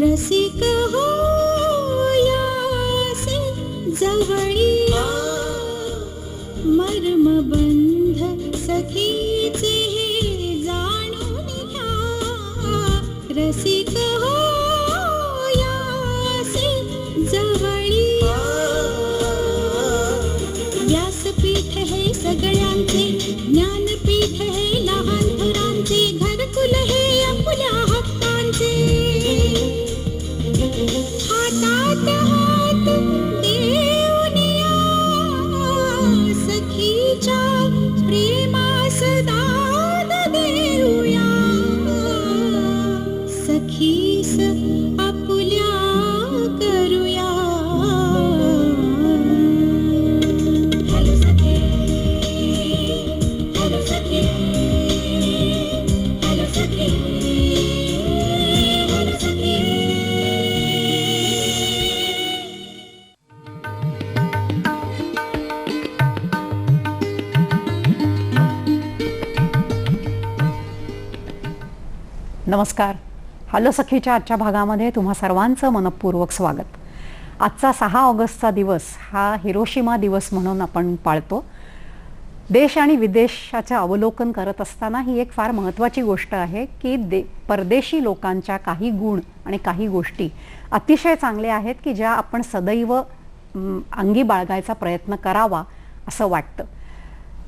रसिक होयासे जवळी मर्मबंध सखीचे हे जाणून घ्या. रसिक होयासे जवळी व्यासपीठ हे सगळ्यांचे, ज्ञानपीठ हे लहान थोरांचे, घरकुल हे आपल्या हक्कांचे. हातात हात देऊनिया सखीच्या प्रेमास दाद देऊया. सखीस आपुल्या करूया. हॅलो सखे, हॅलो सखे, हॅलो सखे, हॅलो सखे. नमस्कार. हॅलो सखीच्या आजच्या भागामध्ये तुम्हा सर्वांचं मनपूर्वक स्वागत. आजचा 6 ऑगस्टचा दिवस हा हिरोशिमा दिवस म्हणून आपण पाळतो. देश आणि विदेशाचं अवलोकन करत असताना ही एक फार महत्त्वाची गोष्ट आहे की परदेशी लोकांच्या काही गुण आणि काही गोष्टी अतिशय चांगल्या आहेत की ज्या आपण सदैव अंगी बाळगायचा प्रयत्न करावा असं वाटतं.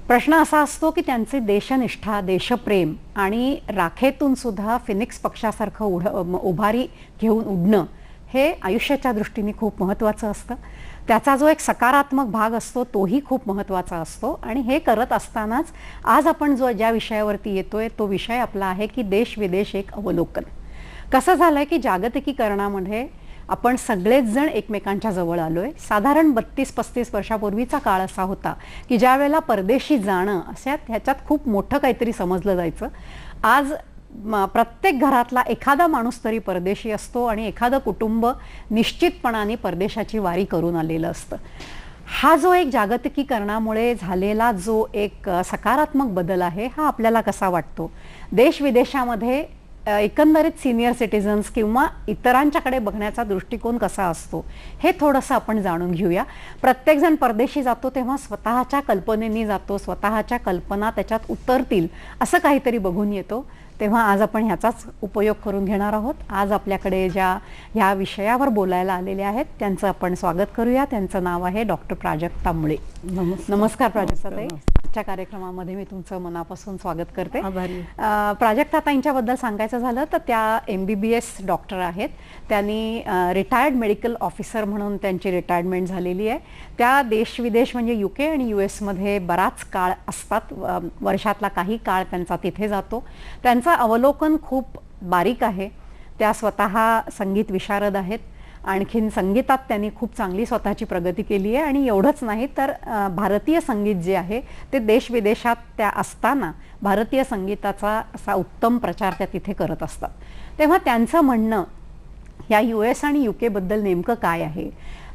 प्रश्न असा असतो की त्यांचे देशनिष्ठा, देशप्रेम आणि राखेतून सुद्धा फिनिक्स पक्षासारखं उभारी घेऊन उडणं हे आयुष्याच्या दृष्टीने खूप महत्त्वाचं असतं. त्याचा जो एक सकारात्मक भाग असतो तोही खूप महत्त्वाचा असतो. आणि हे करत असतानाच आज आपण ज्या विषयावरती येतोय तो विषय आपला आहे की देश विदेश एक अवलोकन. कसं झालंय की जागतिकीकरणामध्ये आपण सगळेच जण एकमेकांच्या जवळ आलोय. साधारण 32-35 वर्षापूर्वीचा काळ असा होता की ज्या वेळेला परदेशी जाणं ह्याच्यात खूप मोठं काहीतरी समजलं जायचं. आज प्रत्येक घरातला एखादा माणूस तरी परदेशी असतो आणि एखादं कुटुंब निश्चितपणाने परदेशाची वारी करून आलेलं असतं. हा जो एक जागतिकीकरणामुळे झालेला जो एक सकारात्मक बदल आहे हा आपल्याला कसा वाटतो? देश विदेशामध्ये एकंदरीत सिनियर सिटीजन्स किंवा इतरांच्याकडे बघण्याचा दृष्टिकोन कसा असतो हे थोडंसं आपण जाणून घेऊया. प्रत्येकजण परदेशी जातो तेव्हा स्वतःच्या कल्पनेनी जातो, स्वतःच्या कल्पना त्याच्यात उतरतील असं काहीतरी बघून येतो. तेव्हा आज आपण ह्याचाच उपयोग करून घेणार आहोत. आज आपल्याकडे ह्या विषयावर बोलायला आलेले आहेत त्यांचं आपण स्वागत करूया. त्यांचं नाव आहे डॉक्टर प्राजक्ता मुळे. नमस्कार प्राजक्ताताई. आजच्या कार्यक्रमामध्ये मी तुमचं मनापासून स्वागत करते. प्राजक्ताताईंच्याबद्दल सांगायचं झालं तर त्या MBBS डॉक्टर आहेत. त्यांनी रिटायर्ड मेडिकल ऑफिसर म्हणून त्यांची रिटायरमेंट झालेली आहे. त्या देश विदेश म्हणजे UK आणि US मध्ये बराच काळ असतात. वर्षातला काही काळ त्यांचा तिथे जातो. त्यांचं अवलोकन खूप बारीक आहे. त्या स्वतः संगीत विशारद आहेत. आणखीन संगीतात त्यांनी खूप चांगली स्वतःची प्रगती केली आहे. आणि एवढंच नाही तर भारतीय संगीत जे आहे ते देश विदेशात त्या असताना भारतीय संगीताचा असा उत्तम प्रचार त्या तिथे करत असतात. तेव्हा त्यांचं म्हणणं या US आणि UK बद्दल नेमकं काय आहे,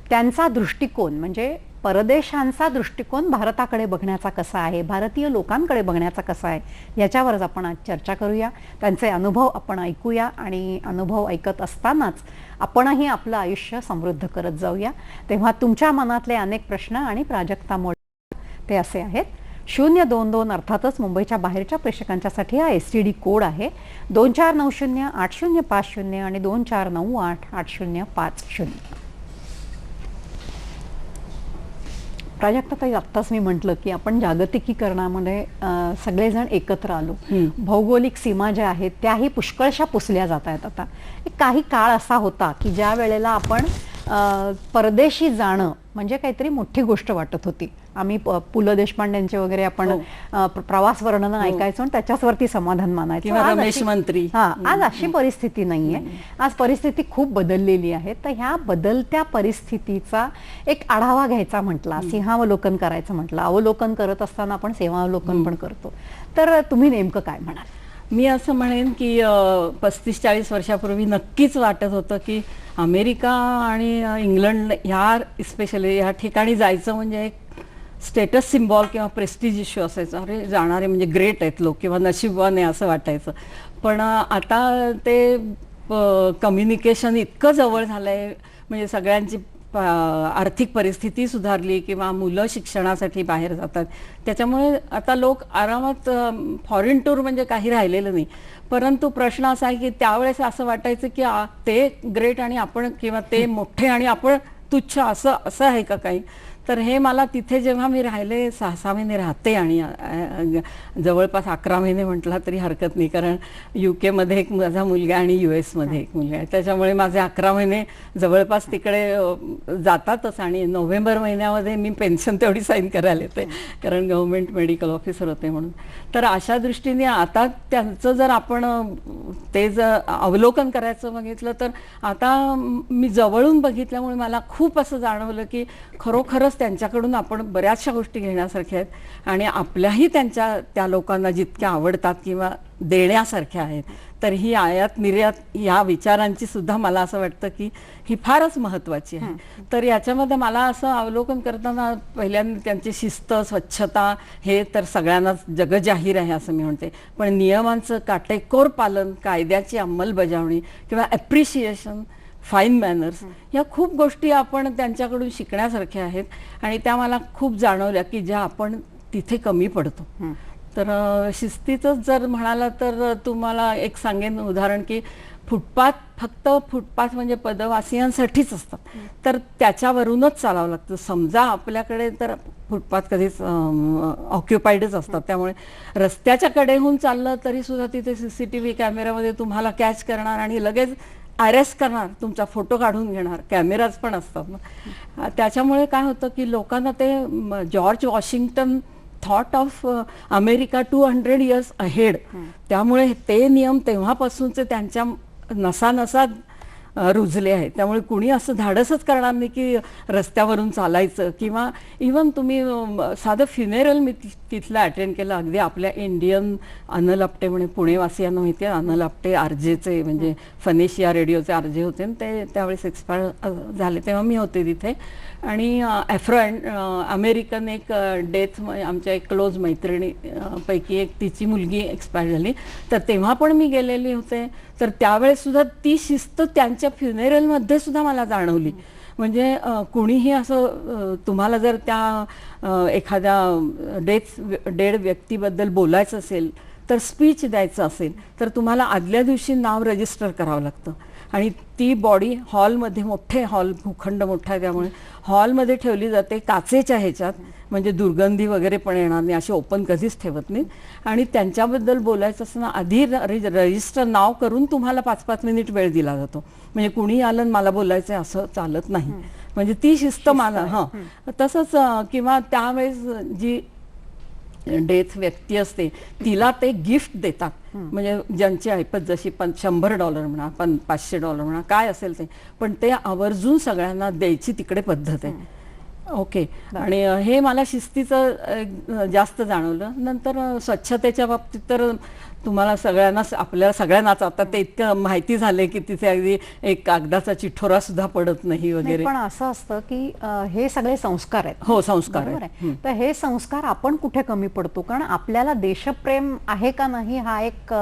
त्यांचा दृष्टिकोन म्हणजे परदेशांचा दृष्टिकोन भारताकडे बघण्याचा कसा आहे, भारतीय लोकांकडे बघण्याचा कसा आहे याच्यावरच आपण आज चर्चा करूया. त्यांचे अनुभव आपण ऐकूया आणि अनुभव ऐकत असतानाच आपणही आपलं आयुष्य समृद्ध करत जाऊया. तेव्हा तुमच्या मनातले अनेक प्रश्न आणि प्राजक्ता मुळे ते असे आहेत. 022 अर्थातच मुंबईच्या बाहेरच्या प्रेक्षकांच्यासाठी हा STD कोड आहे. 24908050 आणि 24988050. प्राजक्ताताई, आत्ताच मी म्हटलं की आपण जागतिकीकरणामध्ये सगळेजण एकत्र आलो. भौगोलिक सीमा ज्या आहेत त्याही पुष्कळशा पुसल्या जात आहेत. आता काही काळ असा होता की ज्या वेळेला आपण परदेशी जाणं म्हणजे काहीतरी मोठी गोष्ट वाटत होती. आम्ही पु ल देशपांडेंचे वगैरे आपण प्रवास वर्णन ऐकायचो आणि त्याच्यावरती समाधान मानायचो. रमेश मंत्री. आज अशी परिस्थिती नाहीये. आज परिस्थिती खूप बदललेली आहे. तर ह्या बदलत्या परिस्थितीचा एक आढावा घ्यायचा म्हटला, सिंहावलोकन करायचं म्हटलं, अवलोकन करत असताना आपण सेवावलोकन पण करतो. तर तुम्ही नेमकं काय म्हणाल? मी असं म्हणेन की 35-40 वर्षापूर्वी नक्कीच वाटत होतं की अमेरिका आणि इंग्लंड ह्या स्पेशली ह्या ठिकाणी जायचं म्हणजे एक स्टेटस सिम्बॉल किंवा प्रेस्टिज इश्यू असायचा. अरे जाणारे म्हणजे ग्रेट आहेत लोक किंवा नशीबवान आहे असं वाटायचं. पण आता ते कम्युनिकेशन इतकं जवळ झालंय, म्हणजे सगळ्यांची आर्थिक परिस्थिती सुधारली किंवा मुलं शिक्षणासाठी बाहेर जातात, त्याच्यामुळे आता लोक आरामात फॉरेन टूर म्हणजे काही राहिलेलं नाही. परंतु प्रश्न असा आहे की त्यावेळेस असं वाटायचं की ते ग्रेट आणि आपण, किंवा ते मोठे आणि आपण तुच्छ, असं आहे का काही. तर हे मला तिथे जेव्हा मी राहिले 6 महिने राहते, आणि जवळपास 11 महिने म्हटला तरी हरकत नाही, कारण UK मध्ये एक माझा मुलगा आणि US मध्ये एक मुलगा आहे, त्याच्यामुळे माझे 11 महिने जवळपास तिकडे जातातच. आणि नोव्हेंबर महिन्यामध्ये मी पेन्शन तेवढी साईन करायला येते, कारण गव्हर्नमेंट मेडिकल ऑफिसर होते म्हणून. तर अशा दृष्टीने आता त्यांचं जर आपण ते जर अवलोकन करायचं बघितलं, तर आता मी जवळून बघितल्यामुळे मला खूप असं जाणवलं की खरोखरच त्यांच्याकडून आपण बऱ्याचशा गोष्टी घेण्यासारख्या आहेत, आणि आपल्याही त्या लोकांना जितक्या आवडतात किंवा देण्यासारख्या आहेत. तर ही आयात निर्यात या विचारांची सुद्धा मला असं वाटतं की ही फारच महत्त्वाची आहे. तर याच्यामध्ये मला असं अवलोकन करताना पहिल्यांदा त्यांची शिस्त, स्वच्छता हे तर सगळ्यांनाच जगजाहीर आहे असं मी म्हणते, पण नियमांचं काटेकोर पालन, कायद्याची अंमलबजावणी किंवा ॲप्रिशिएशन, फाईन मॅनर्स, या खूप गोष्टी आपण त्यांच्याकडून शिकण्यासारख्या आहेत, आणि त्या मला खूप जाणवल्या की ज्या आपण तिथे कमी पडतो. तर शिस्तीचंच जर म्हणाला तर तुम्हाला एक सांगेन उदाहरण की फक्त फुटपाथ म्हणजे पदवासियांसाठीच असतात, तर त्याच्यावरूनच चालावं लागतं. समजा आपल्याकडे तर फुटपाथ कधीच ऑक्युपाईडच असतात, त्यामुळे रस्त्याच्या कडेहून चाललं तरी सुद्धा तिथे CCTV कॅमेऱ्यामध्ये तुम्हाला कॅच करणार आणि लगेच अरेस्ट करणार, तुमचा फोटो काढून घेणार, कॅमेराज पण असतात ना. त्याच्यामुळे काय होतं की लोकांना ते George Washington thought of America 200 years ahead, त्यामुळे ते नियम तेव्हापासूनचे त्यांच्या नसानसात रुजले आहेत. त्यामुळे कुणी असं धाडसच करणार नाही की रस्त्यावरून चालायचं, किंवा इवन तुम्ही साधं फ्युनेरल मी तिथलं अटेंड केलं. अगदी आपल्या इंडियन अनल आपटे म्हणे, पुणेवासियांना माहिती आहे अनल आपटे, RJचे म्हणजे फनेशिया रेडिओचे RJ होते, ते त्यावेळेस एक्सपायर झाले, तेव्हा मी होते तिथे. आणि ॲफ्रो अमेरिकन एक डेथ, आमच्या एक क्लोज मैत्रिणी पैकी एक, तिची मुलगी एक्सपायर झाली, तर तेव्हा पण मी गेलेली होते. तर त्यावेळेस सुद्धा ती शिस्त त्यांच्या फ्युनेरलमध्ये सुद्धा मला जाणवली. म्हणजे कुणीही असं तुम्हाला जर त्या एखाद्या डेड व्यक्तीबद्दल बोलायचं असेल, तर स्पीच द्यायचं असेल, तर तुम्हाला आदल्या दिवशी नाव रजिस्टर करावं लागतं, आणि ती बॉडी हॉलमध्ये, मोठे हॉल, भूखंड मोठा आहे, त्यामुळे हॉलमध्ये ठेवली जाते काचेच्या ह्याच्यात, म्हणजे दुर्गंधी वगैरे पण येणार नाही, अशी ओपन कधीच ठेवत नाहीत. आणि त्यांच्याबद्दल बोलायचं असताना आधी रजिस्टर नाव करून तुम्हाला 5-5 मिनिट वेळ दिला जातो, म्हणजे कुणी आलं मला बोलायचं असं चालत नाही. म्हणजे ती शिस्त मला तसंच. किंवा त्यावेळेस जी डेथ व्यक्ती असते तिला ते गिफ्ट देतात, म्हणजे ज्यांची ऐपत जशी $100 म्हणा, $500 म्हणा, काय असेल ते, पण ते आवर्जून सगळ्यांना द्यायची तिकडे पद्धत आहे. ओके. आणि हे मला शिस्तीचं जास्त जाणवलं. नंतर स्वच्छतेच्या बाबतीत तर तुम्हाला सगळ्यांनाच, आपल्याला सगळ्यांनाच आता ते इतकं माहिती झालंय की तिथे अगदी एक कागदाचा चिठोरा सुद्धा पडत नाही वगैरे. पण असं असतं की हे सगळे संस्कार आहेत. हो, संस्कार आहे. तर हे संस्कार आपण कुठे कमी पडतो? कारण आपल्याला देशप्रेम आहे का नाही हा एक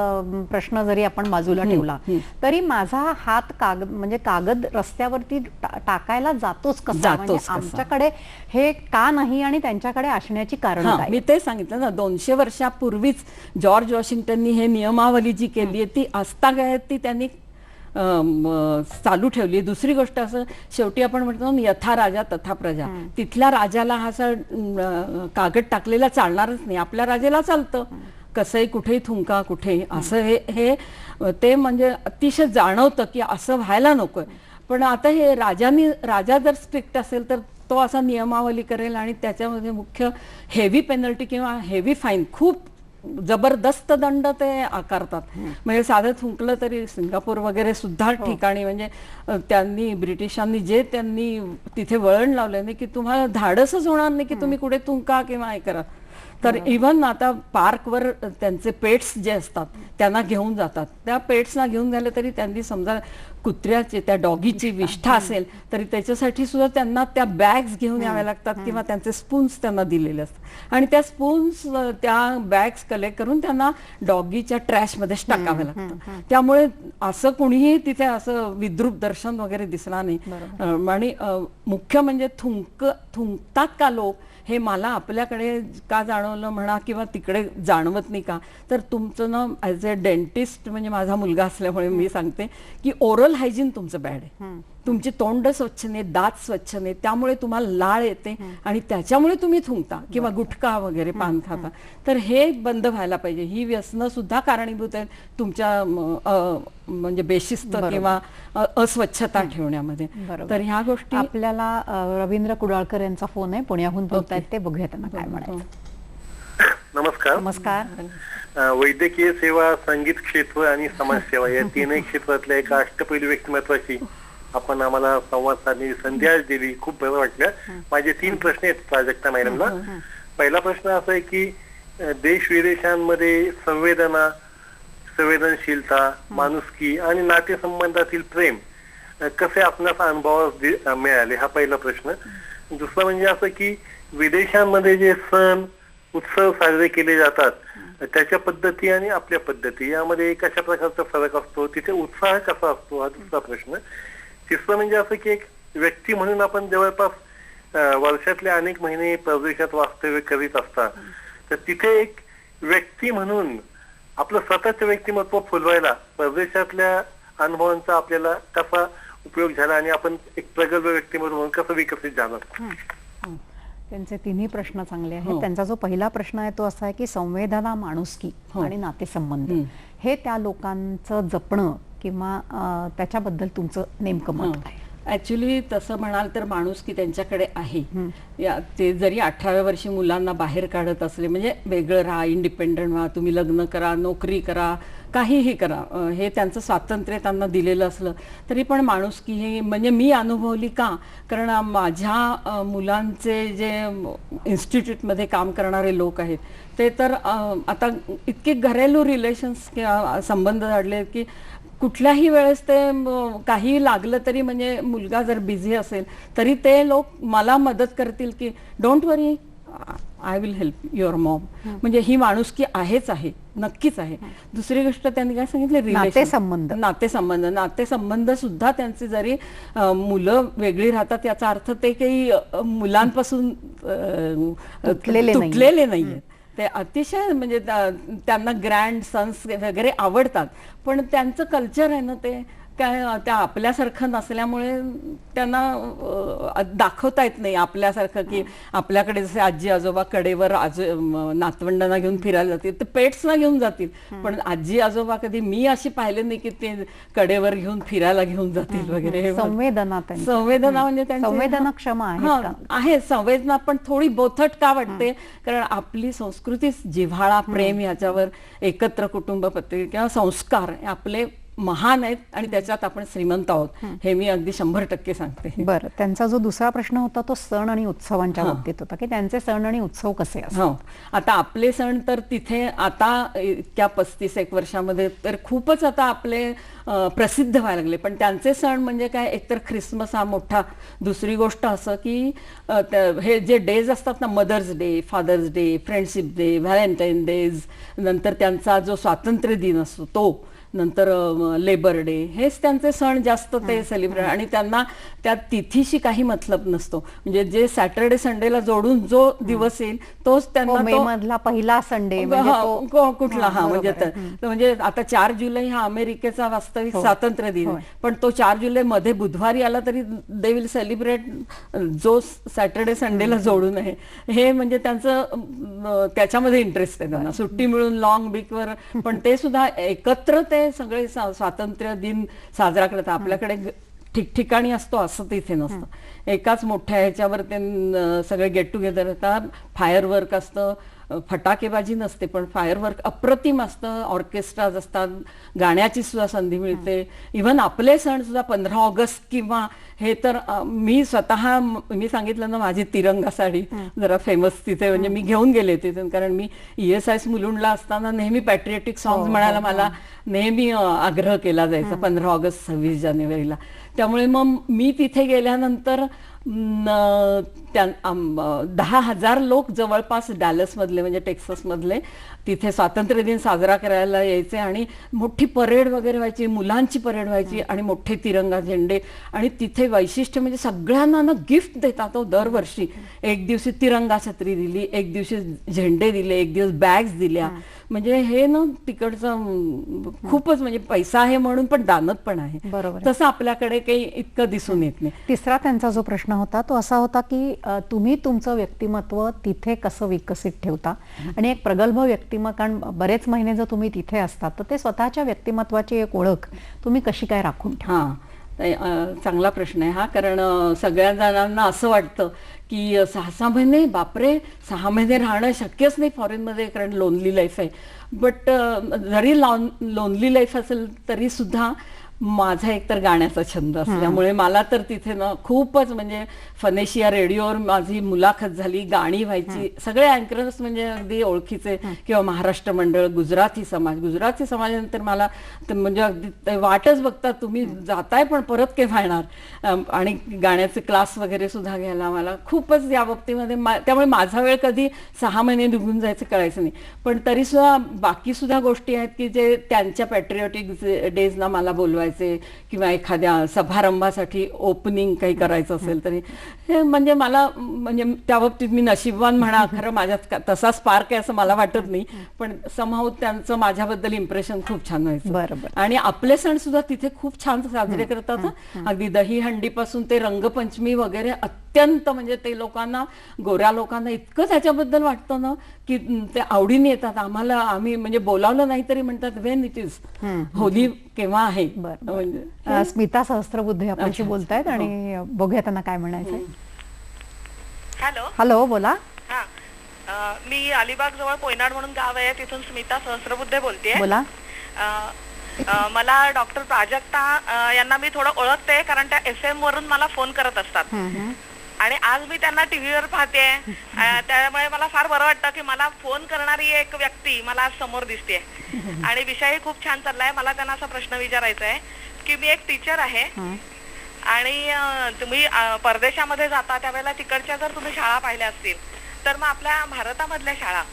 प्रश्न जरी आपण बाजूला ठेवला तरी माझा हात म्हणजे कागद रस्त्यावरती टाकायला जातोच कसा? म्हणजे आमच्याकडे हे का नाही आणि त्यांच्याकडे असण्याची कारण काय? मी ते सांगितलं ना, 200 वर्षापूर्वीच जॉर्ज वॉशिंग्टननी हे नियमावली जी केली आहे ती आजतागायत ती त्यांनी चालू ठेवली. दुसरी गोष्ट, असं शेवटी आपण म्हणतो यथा राजा तथा प्रजा, तिथल्या राजाला हा कागद टाकलेला चालणारच नाही, आपल्या राजाला चालतं, कसंही कुठेही थुंका कुठेही, असं हे ते म्हणजे अतिशय जाणवतं की असं व्हायला नकोय. पण आता हे राजा जर स्ट्रिक्ट असेल तर तो असा नियमावली करेल आणि त्याच्यामध्ये मुख्य हेवी पेनल्टी किंवा हेवी फाईन, खूप जबरदस्त दंड ते आकारतात. म्हणजे साधं थुंकलं तरी सिंगापूर वगैरे सुद्धा ठिकाणी म्हणजे ब्रिटिशांनी तिथे वळण लावलं नाही की तुम्हाला धाडसच होणार नाही की तुम्ही कुठे थुंका किंवा हे करा. तर इव्हन आता पार्कवर त्यांचे पेट्स जे असतात त्यांना घेऊन जातात. त्या पेट्सना घेऊन गेले तरी त्यांनी समजा कुत्र्याचे त्या डॉगीची विष्ठा असेल तरी त्याच्यासाठी सुद्धा त्यांना त्या बॅग्स घेऊन याव्या लागतात किंवा त्यांचे स्पून्स त्यांना दिलेले असतात आणि त्या स्पून्स त्या बॅग्स कलेक्ट करून त्यांना डॉगीच्या ट्रॅशमध्येच टाकाव्या लागतात. त्यामुळे असं कुणीही तिथे असं विद्रूप दर्शन वगैरे दिसणार नाही. आणि मुख्य म्हणजे थुंकतात का लोक हे मला आपल्याकडे का जाणवलं म्हणा किंवा तिकडे जाणवत नाही का, तर तुमचं ना ॲज अ डेंटिस्ट म्हणजे माझा मुलगा असल्यामुळे मी सांगते की ओरल हायजीन तुमचं बॅड आहे. तुमची तोंड स्वच्छ नाही, दात स्वच्छ नाही, त्यामुळे तुम्हाला लाळ येते आणि त्याच्यामुळे तुम्ही थुंकता किंवा गुटखा वगैरे पान खाता. तर हे बंद व्हायला पाहिजे. ही व्यसनं सुद्धा कारणीभूत आहेत तुमच्या म्हणजे बेशिस्त किंवा अस्वच्छता ठेवण्यामध्ये. तर ह्या गोष्टी आपल्याला रवींद्र कुडाळकर यांचा फोन आहे, पुण्याहून बोलतायत ते, बघूया त्यांना काय म्हणायचं. नमस्कार. नमस्कार. वैद्यकीय सेवा, संगीत क्षेत्र आणि समाजसेवा या तीनही क्षेत्रातल्या एका अष्टपैलू व्यक्तिमत्वाची आपण आम्हाला संवाद साधण्याची संधी आज दिली. खूप बरं वाटलं. माझे 3 प्रश्न आहेत प्राजक्ता मॅडमला. पहिला प्रश्न असा आहे की देश विदेशांमध्ये संवेदना, संवेदनशीलता, माणुसकी आणि नातेसंबंधातील प्रेम कसे आपणास अनुभवास मिळाले, हा पहिला प्रश्न. दुसरा म्हणजे असं की विदेशांमध्ये जे सण उत्सव साजरे केले जातात त्याच्या पद्धती आणि आपल्या पद्धती यामध्ये कशा प्रकारचा फरक असतो, तिथे उत्साह कसा असतो, हा दुसरा प्रश्न. तिसरं म्हणजे असं की एक व्यक्ती म्हणून आपण जवळपास वर्षातले अनेक महिने परदेशात वास्तव्य करीत असतात, तर तिथे एक व्यक्ती म्हणून आपलं स्वतःचं व्यक्तिमत्व फुलवायला परदेशातल्या अनुभवांचा आपल्याला कसा उपयोग झाला आणि आपण एक प्रगल्भ व्यक्तिमत्व म्हणून कसं विकसित झालं. त्यांचे तिन्ही प्रश्न चांगले आहेत. त्यांचा जो पहिला प्रश्न आहे तो असा आहे की संवेदना, माणुसकी आणि नातेसंबंध हे त्या लोकांचं जपणं किंवा त्याच्याबद्दल तुमचं नेमकं मत आहे. ऍक्च्युली तसं म्हणाल तर माणुसकी त्यांच्याकडे आहे. ते जरी 18व्या वर्षी मुलांना बाहेर काढत असले, म्हणजे वेगळं राहा, इंडिपेंडंट व्हा, तुम्ही लग्न करा, नोकरी करा, काहीही करा, हे त्यांचं स्वातंत्र्य त्यांना दिलेलं असलं तरी पण माणुसकी ही म्हणजे मी अनुभवली का, कारण माझ्या मुलांचे जे इन्स्टिट्यूटमध्ये काम करणारे लोक आहेत ते तर आता इतके घरेलू रिलेशन्स किंवा संबंध वाढले की कुठल्याही वेळेस ते काही लागलं तरी म्हणजे मुलगा जर बिझी असेल तरी ते लोक मला मदत करतील की don't worry, I will help your Maugham. म्हणजे ही माणुसकी आहेच आहे, नक्कीच आहे. दुसरी गोष्ट त्यांनी काय सांगितलं, नातेसंबंध सुद्धा त्यांचे जरी मुलं वेगळी राहतात याचा अर्थ ते काही मुलांपासून तुटलेले नाहीये. ते अतिशय म्हणजे त्यांना ग्रँड सन्स वगैरे आवडतात, पण त्यांचं कल्चर आहे ना ते काय त्या आपल्यासारखं नसल्यामुळे त्यांना दाखवता येत नाही आपल्यासारखं की आपल्याकडे जसे आजी आजोबा कडेवर नातवंडांना घेऊन फिरायला जातील, तर पेट्सना घेऊन जातील, पण आजी आजोबा कधी मी अशी पाहिले नाही की ते कडेवर घेऊन फिरायला घेऊन जातील वगैरे. संवेदना म्हणजे संवेदनाक्षम आहे संवेदना, पण थोडी बोथट का वाटते, कारण आपली संस्कृतीच जिव्हाळा, प्रेम याच्यावर, एकत्र कुटुंब पद्धती किंवा संस्कार आपले महान आहेत आणि त्याच्यात आपण श्रीमंत आहोत, हे मी अगदी 100% सांगते. बरं, त्यांचा जो दुसरा प्रश्न होता तो सण आणि उत्सवांच्या बाबतीत होता की त्यांचे सण आणि उत्सव कसे असतात. आता आपले सण तर तिथे आता इतक्या 35-1 वर्षामध्ये तर खूपच आता आपले प्रसिद्ध व्हायला लागले, पण त्यांचे सण म्हणजे काय, एकतर ख्रिसमस हा मोठा, दुसरी गोष्ट असं की हे जे डेज असतात ना, Mother's Day, Father's Day, Friendship Day, Valentine days, नंतर त्यांचा जो स्वातंत्र्य दिन असतो तो, नंतर लेबर डे, हेच त्यांचे सण जास्त ते सेलिब्रेट, आणि त्यांना त्या तिथीशी काही मतलब नसतो. म्हणजे जे सॅटर्डे संडेला जोडून जो दिवस येईल तोच त्यांना मे मधला पहिला संडे कुठला, म्हणजे आता 4 जुलै हा अमेरिकेचा वास्तविक स्वातंत्र्य दिन, पण तो 4 जुलै मध्ये बुधवारी आला तरी दे विल सेलिब्रेट जो सॅटर्डे संडेला जोडून आहे. हे म्हणजे त्यांचं त्याच्यामध्ये इंटरेस्ट आहे त्यांना, सुट्टी मिळून लॉंग वीकवर, पण ते सुद्धा एकत्र ते सगळे स्वातंत्र्य दिन साजरा करतात. आपल्याकडे ठिकठिकाणी असतो असं तिथे नसतं, एकाच मोठ्या ह्याच्यावर ते सगळे गेट टुगेदर होतात, फायर वर्क असतं, फटाकेबाजी नसते पण फायरवर्क अप्रतिम असतं, ऑर्केस्ट्राज असतात, गाण्याची सुद्धा संधी मिळते. इव्हन आपले सण सुद्धा 15 ऑगस्ट किंवा हे तर मी स्वतः मी सांगितलं ना माझी तिरंगा साडी जरा फेमस तिथे म्हणजे मी घेऊन गेले तिथे, कारण मी ESI मुलुंडला असताना नेहमी पॅट्रियोटिक सॉंग्स म्हणायला मला नेहमी आग्रह केला जायचा 15 ऑगस्ट 26 जानेवारीला. त्यामुळे मग मी तिथे गेल्यानंतर 10,000 लोक जवळपास डॅलसमधले म्हणजे टेक्सासमधले तिथे स्वातंत्र्य दिन साजरा करायला यायचे आणि मोठी परेड वगैरे व्हायची, मुलांची परेड व्हायची आणि मोठे तिरंगा झेंडे. आणि तिथे वैशिष्ट्य म्हणजे सगळ्यांना ना गिफ्ट देतात दरवर्षी. एक दिवशी तिरंगा छत्री दिली, एक दिवशी झेंडे दिले, एक दिवस बॅग्स दिल्या. म्हणजे हे ना तिकडचं खूपच म्हणजे पैसा आहे म्हणून पण दानत पण आहे. बरोबर. तसं आपल्याकडे काही इतकं दिसून येत नाही. तिसरा त्यांचा जो प्रश्न होता तो असा होता की तुम्ही तुमचं व्यक्तिमत्व तिथे कसं विकसित ठेवता, आणि एक प्रगल्भ व्यक्तिमत्व, कारण बरेच महिने जर तुम्ही तिथे असतात तर ते स्वतःच्या व्यक्तिमत्वाची एक ओळख तुम्ही कशी काय राखून ठेवता? चांगला प्रश्न आहे हा, कारण सगळ्या जणांना असं वाटतं की 6 महिने, बापरे 6 महिने राहणं शक्यच नाही फॉरेनमध्ये, कारण लोनली लाईफ आहे. बट जरी लोनली लाईफ असेल तरी सुद्धा माझा एकतर गाण्याचा छंद असल्यामुळे मला तर तिथे ना खूपच म्हणजे फनेशिया रेडिओवर माझी मुलाखत झाली, गाणी व्हायची, सगळे अँकरर्स म्हणजे अगदी ओळखीचे, किंवा महाराष्ट्र मंडळ, गुजराती समाजानंतर मला म्हणजे अगदी वाटच बघतात तुम्ही जाताय पण परत केव्हा येणार. आणि गाण्याचे क्लास वगैरे सुद्धा घ्यायला मला खूपच या बाबतीमध्ये त्यामुळे माझा वेळ कधी 6 महिने निघून जायचं कळायचं नाही. पण तरी सुद्धा बाकी सुद्धा गोष्टी आहेत की जे त्यांच्या पॅट्रियोटिक डेजला मला बोलवायचे, किंवा एखाद्या समारंभासाठी ओपनिंग काही करायचं असेल तरी हे म्हणजे मला म्हणजे त्या बाबतीत मी नशीबवान म्हणा. खरं माझ्यात तसा स्पार्क आहे असं मला वाटत नाही, पण समहाऊ त्यांचं माझ्याबद्दल इम्प्रेशन खूप छान व्हायचं. बरोबर. आणि आपले सण सुद्धा तिथे खूप छान साजरे करतात. अगदी दहीहंडी पासून ते रंगपंचमी वगैरे अत्यंत म्हणजे ते लोकांना, गोऱ्या लोकांना इतकं त्याच्याबद्दल वाटतं ना की ते आवडीने येतात. आम्ही म्हणजे बोलावलं नाही तरी म्हणतात वेन इट इज, होली केव्हा आहे. म्हणजे स्मिता सहस्त्रबुद्धे आपल्याशी बोलतायत आणि बघूया त्यांना काय म्हणायचंय. हॅलो, बोला. मी अलिबाग जवळ पोयनाड म्हणून गाव आहे, तिथून स्मिता सहस्त्रबुद्धे बोलतेय. बोला. मला डॉक्टर प्राजक्ता यांना मी थोडं ओळखते, कारण त्या FM वरून मला फोन करत असतात आणि आज मी त्यांना टीव्हीवर पाहते. त्यामुळे मला फार बरं वाटतं की मला फोन करणारी एक व्यक्ती मला आज समोर दिसते. आणि विषयही खूप छान चाललाय. मला त्यांना असा प्रश्न विचारायचा आहे की मी एक टीचर आहे आणि तुम्ही परदेशामध्ये जाता त्यावेळेला तिकडच्या जर तुम्ही शाळा पाहिल्या असतील तर मग आपल्या भारतामधल्या शाळा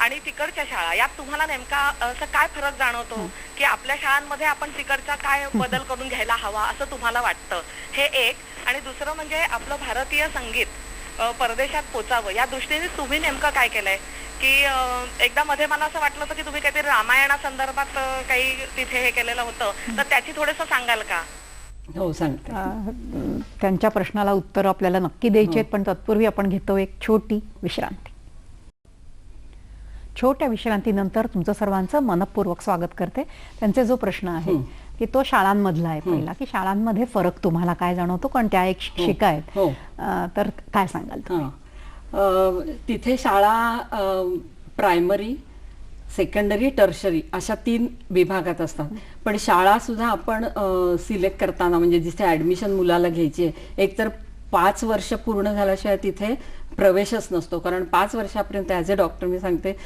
आणि तिकडच्या शाळा यात तुम्हाला नेमका असं काय फरक जाणवतो की आपल्या शाळांमध्ये आपण तिकडचा काय बदल करून घ्यायला हवा असं तुम्हाला वाटतं? हे एक. आणि दुसरं म्हणजे आपलं भारतीय संगीत परदेशात पोचावं या दृष्टीने तुम्ही नेमकं काय केलंय? की एकदा मध्ये मला असं वाटलं होतं की तुम्ही काहीतरी रामायणा संदर्भात काही तिथे हे केलेलं होतं, तर त्याची थोडंसं सांगाल का? हो, सांगते. त्यांच्या प्रश्नाला उत्तर आपल्याला नक्की द्यायची आहेत, पण तत्पूर्वी आपण घेतो एक छोटी विश्रांती. छोट्या विश्रांतीनंतर तुमचं सर्वांचं मनपूर्वक स्वागत करते. त्यांचे जो प्रश्न आहे की तो शाळांमधला आहे पहिला, की शाळांमध्ये फरक तुम्हाला काय जाणवतो, कारण त्या एक शिक्षिका आहेत, तर काय सांगाल तुम्ही? तिथे शाळा प्रायमरी, सेकंडरी, टर्शरी अशा 3 विभागात असतात. पण शाळा सुद्धा आपण सिलेक्ट करताना म्हणजे जिथे ऍडमिशन मुलाला घ्यायची आहे, एक तर 5 वर्ष पूर्ण झाल्याशिवाय तिथे प्रवेशच नसतो, कारण 5 वर्षापर्यंत ॲज अ डॉक्टर मी सांगते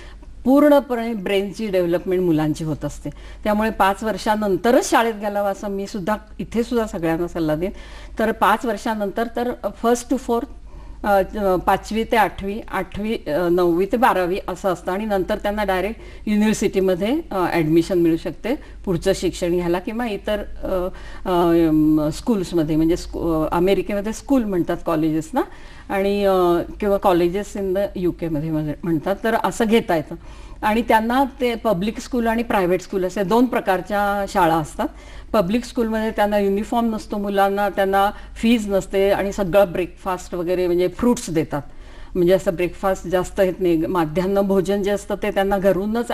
पूर्णपणे ब्रेनची डेव्हलपमेंट मुलांची होत असते. त्यामुळे 5 वर्षानंतरच शाळेत घालावं असं मी सुद्धा इथे सुद्धा सगळ्यांना सल्ला देईन. तर 5 वर्षानंतर तर 1st to 4th 5वी ते 8वी, 8वी 9वी ते 12वी असं असतं, आणि नंतर त्यांना डायरेक्ट युनिव्हर्सिटीमध्ये ॲडमिशन मिळू शकते पुढचं शिक्षण घ्यायला, किंवा इतर स्कूल्समध्ये म्हणजे अमेरिकेमध्ये स्कूल म्हणतात कॉलेजेसना, आणि किंवा कॉलेजेस इन द UK मध्ये म्हणतात. तर असं घेता येतं. आणि त्यांना ते पब्लिक स्कूल आणि प्रायव्हेट स्कूल असे 2 प्रकारच्या शाळा असतात. पब्लिक स्कूलमध्ये त्यांना युनिफॉर्म नसतो मुलांना, त्यांना फीज नसते, आणि सगळं ब्रेकफास्ट वगैरे म्हणजे फ्रूट्स देतात. म्हणजे असं ब्रेकफास्ट जास्त येत नाही. माध्यान्ह भोजन जे असतं ते त्यांना घरूनच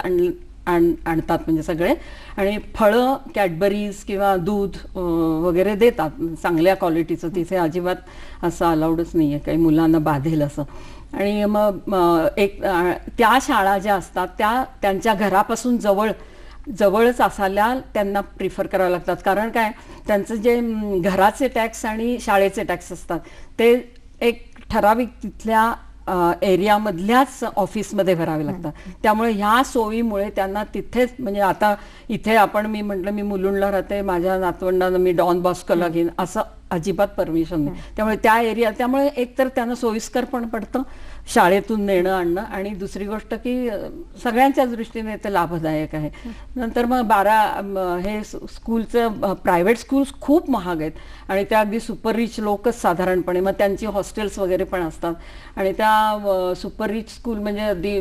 आणतात म्हणजे सगळे, आणि फळं कॅडबरीज किंवा दूध वगैरे देतात चांगल्या क्वालिटीचं. तिथे अजिबात असं अलाउडच नाही आहे काही मुलांना बाधेल असं. आणि मग त्या शाळा ज्या असतात त्या त्यांच्या घरापासून जवळच असायला त्यांना प्रिफर करावं लागतात. कारण काय, त्यांचं जे घराचे टॅक्स आणि शाळेचे टॅक्स असतात ते एक ठराविक तिथल्या एरियामधल्याच ऑफिसमध्ये भरावे लागतात. त्यामुळे ह्या सोयीमुळे त्यांना तिथेच, म्हणजे आता इथे मी म्हटलं मी मुलुंडला राहते, माझ्या नातवंडांना मी डॉन बॉस्कोला घेईन असं अजिबात परमिशन नाही. त्यामुळे त्यामुळे एकतर त्यांना सोयीस्कर पण पडतं शाळेतून नेणं आणणं, आणि दुसरी गोष्ट की सगळ्यांच्याच दृष्टीने ते लाभदायक आहे. नंतर मग हे स्कूलचं प्रायव्हेट स्कूल्स खूप महाग आहेत आणि त्या अगदी सुपर रिच लोकच साधारणपणे, मग त्यांची हॉस्टेल्स वगैरे पण असतात. आणि त्या सुपर रिच स्कूल म्हणजे अगदी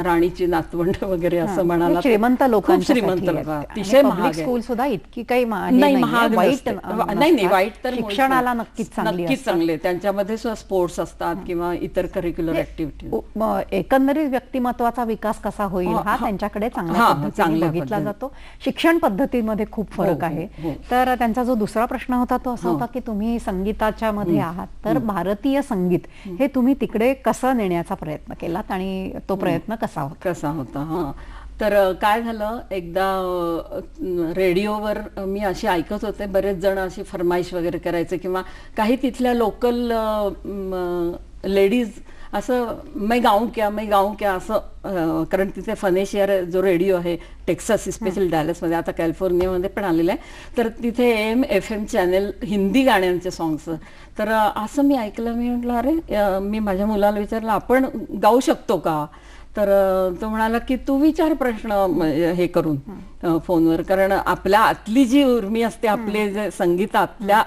राणीची नातवंड वगैरे असं म्हणाला, श्रीमंत लोकांसाठी श्रीमंत लोक, अतिशय महाग आहे. स्कूल सुद्धा इतकी काही नाही महाग वाईट नाही वाईट तर शिक्षणाला नक्कीच चांगले. त्यांच्यामध्ये स्पोर्ट्स असतात किंवा इतर करिक्युलर ऍक्टिव्हिटी. एकंदरीत व्यक्तिमत्वाचा विकास कसा होईल हा त्यांच्याकडे चांगल्या पद्धतीने बघितला जातो. शिक्षण पद्धतीमध्ये खूप फरक आहे. तर त्यांचा जो दुसरा प्रश्न होता तो असा होता की तुम्ही संगीताच्या मध्ये आहात, तर भारतीय संगीत हे तुम्ही तिकडे कसं नेण्याचा प्रयत्न केलात आणि तो प्रयत्न कसा होता? तर काय झालं, एकदा रेडिओवर मी अशी ऐकत होते, बरेच जण अशी फरमाईश वगैरे करायचे किंवा काही तिथल्या लोकल लेडीज असं मैं गाऊ क्या असं, कारण तिथे फनेशियर जो रेडिओ आहे टेक्सास स्पेशल डॅलसमध्ये, आता कॅलिफोर्नियामध्ये पण आलेला आहे, तर तिथे AM/FM चॅनेल हिंदी गाण्यांचे सॉंग्स. तर असं मी ऐकलं, मी म्हटलं अरे, मी माझ्या मुलाला विचारलं आपण गाऊ शकतो का? तर तो म्हणाला की तू विचार प्रश्न हे करून फोनवर, कारण आपल्या आतली जी उर्मी असते, आपले जे संगीत आपल्या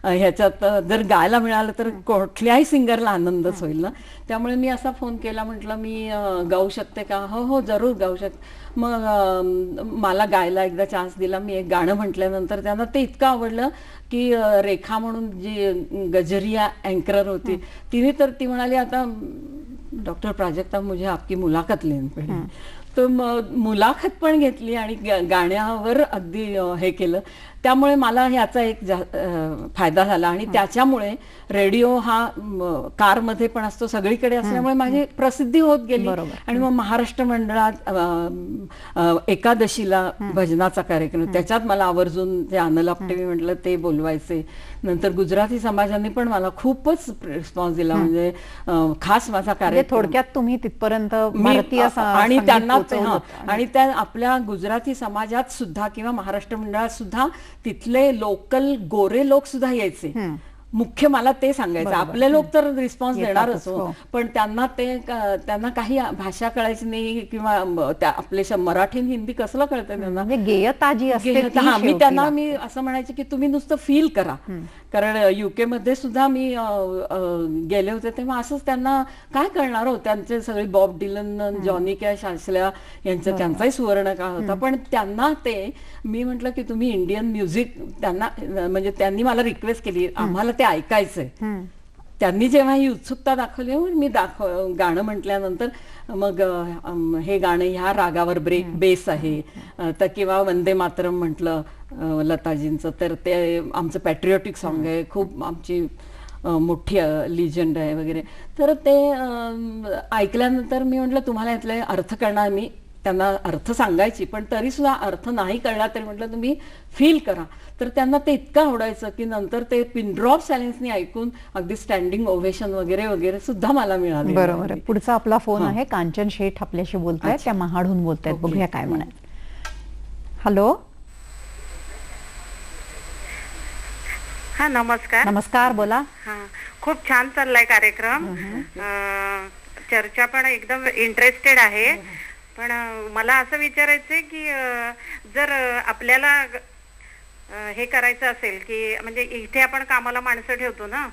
ह्याच्यात जर गायला मिळालं तर कुठल्याही सिंगरला आनंदच होईल ना. त्यामुळे मी असा फोन केला, म्हटलं मी गाऊ शकते का? हो जरूर गाऊ शकते. मग मला गायला एकदा चान्स दिला. मी एक गाणं म्हटल्यानंतर त्यांना ते इतकं आवडलं की रेखा म्हणून जी गजरिया अँकर होती ती म्हणाली आता डॉक्टर प्राजक्ता मुझे आपकी मुलाखत लेनी पडेल. तर मुलाखत पण घेतली आणि गाण्यावर अगदी हे केलं. त्यामुळे मला ह्याचा एक फायदा झाला आणि त्याच्यामुळे रेडिओ हा कारमध्ये पण असतो, सगळीकडे असल्यामुळे माझी प्रसिद्धी होत गेली. आणि मग महाराष्ट्र मंडळात एकादशीला भजनाचा कार्यक्रम, त्याच्यात मला आवर्जून ते अनलापटे मी म्हटलं ते बोलवायचे. नंतर गुजराती समाजाने पण मला खूपच रिस्पॉन्स दिला, म्हणजे खास माझा कार्यक्रम. थोडक्यात तुम्ही तिथपर्यंत भारतीय आणि त्यांना आणि त्या आपल्या गुजराती समाजात सुद्धा किंवा महाराष्ट्र मंडळात सुद्धा तिथले लोकल गोरे लोक सुद्धा यायचे. मुख्य मला ते सांगायचं, आपले लोक तर रिस्पॉन्स देणारच हो, पण त्यांना काही भाषा कळायची नाही किंवा आपले मराठी हिंदी कसलं कळतं त्यांना, गेयता जी असते. मी असं म्हणायचे की तुम्ही नुसतं फील करा. कारण UK मध्ये सुद्धा मी गेले होते तेव्हा असंच त्यांना काय कळणार हो, त्यांचे सगळे बॉब डिलन, जॉनी कॅश असल्या यांचं त्यांचाही सुवर्ण काळ होता, पण त्यांना ते मी म्हटलं की तुम्ही इंडियन म्युझिक, त्यांना म्हणजे त्यांनी मला रिक्वेस्ट केली आम्हाला ते ऐकायचंय. त्यांनी जेव्हा ही उत्सुकता दाखवली, मी गाणं म्हटल्यानंतर मग हे गाणं ह्या रागावर बेस आहे, तर किंवा वंदे मातरम म्हटलं लताजींचं, तर ते आमचं पॅट्रियोटिक सॉन्ग आहे, खूप आमची मोठी लिजंड आहे वगैरे. तर ते ऐकल्यानंतर मी म्हटलं तुम्हाला यातले अर्थ करणार, मी त्यांना अर्थ सांगायची, पण तरी सुद्धा अर्थ नाही कळला तरी म्हटलं तुम्ही फील करा. तर त्यांना ते इतकं आवडायचं की नंतर ते पिनड्रॉप सायलेन्सनी ऐकून अगदी स्टँडिंग ओव्हेशन वगैरे वगैरे सुद्धा मला मिळाले. बरोबर. पुढचा आपला फोन आहे, कांचन शेठ आपल्याशी बोलतायत, त्या महाडहून बोलतायत. बघूया काय म्हणायचं. हॅलो. हा नमस्कार. नमस्कार, बोला. हा खूप छान चाललाय कार्यक्रम, चर्चा पण एकदम इंटरेस्टेड आहे. पण मला असं विचारायचंय की जर आपल्याला हे करायचं असेल की म्हणजे इथे आपण कामाला माणसं ठेवतो ना,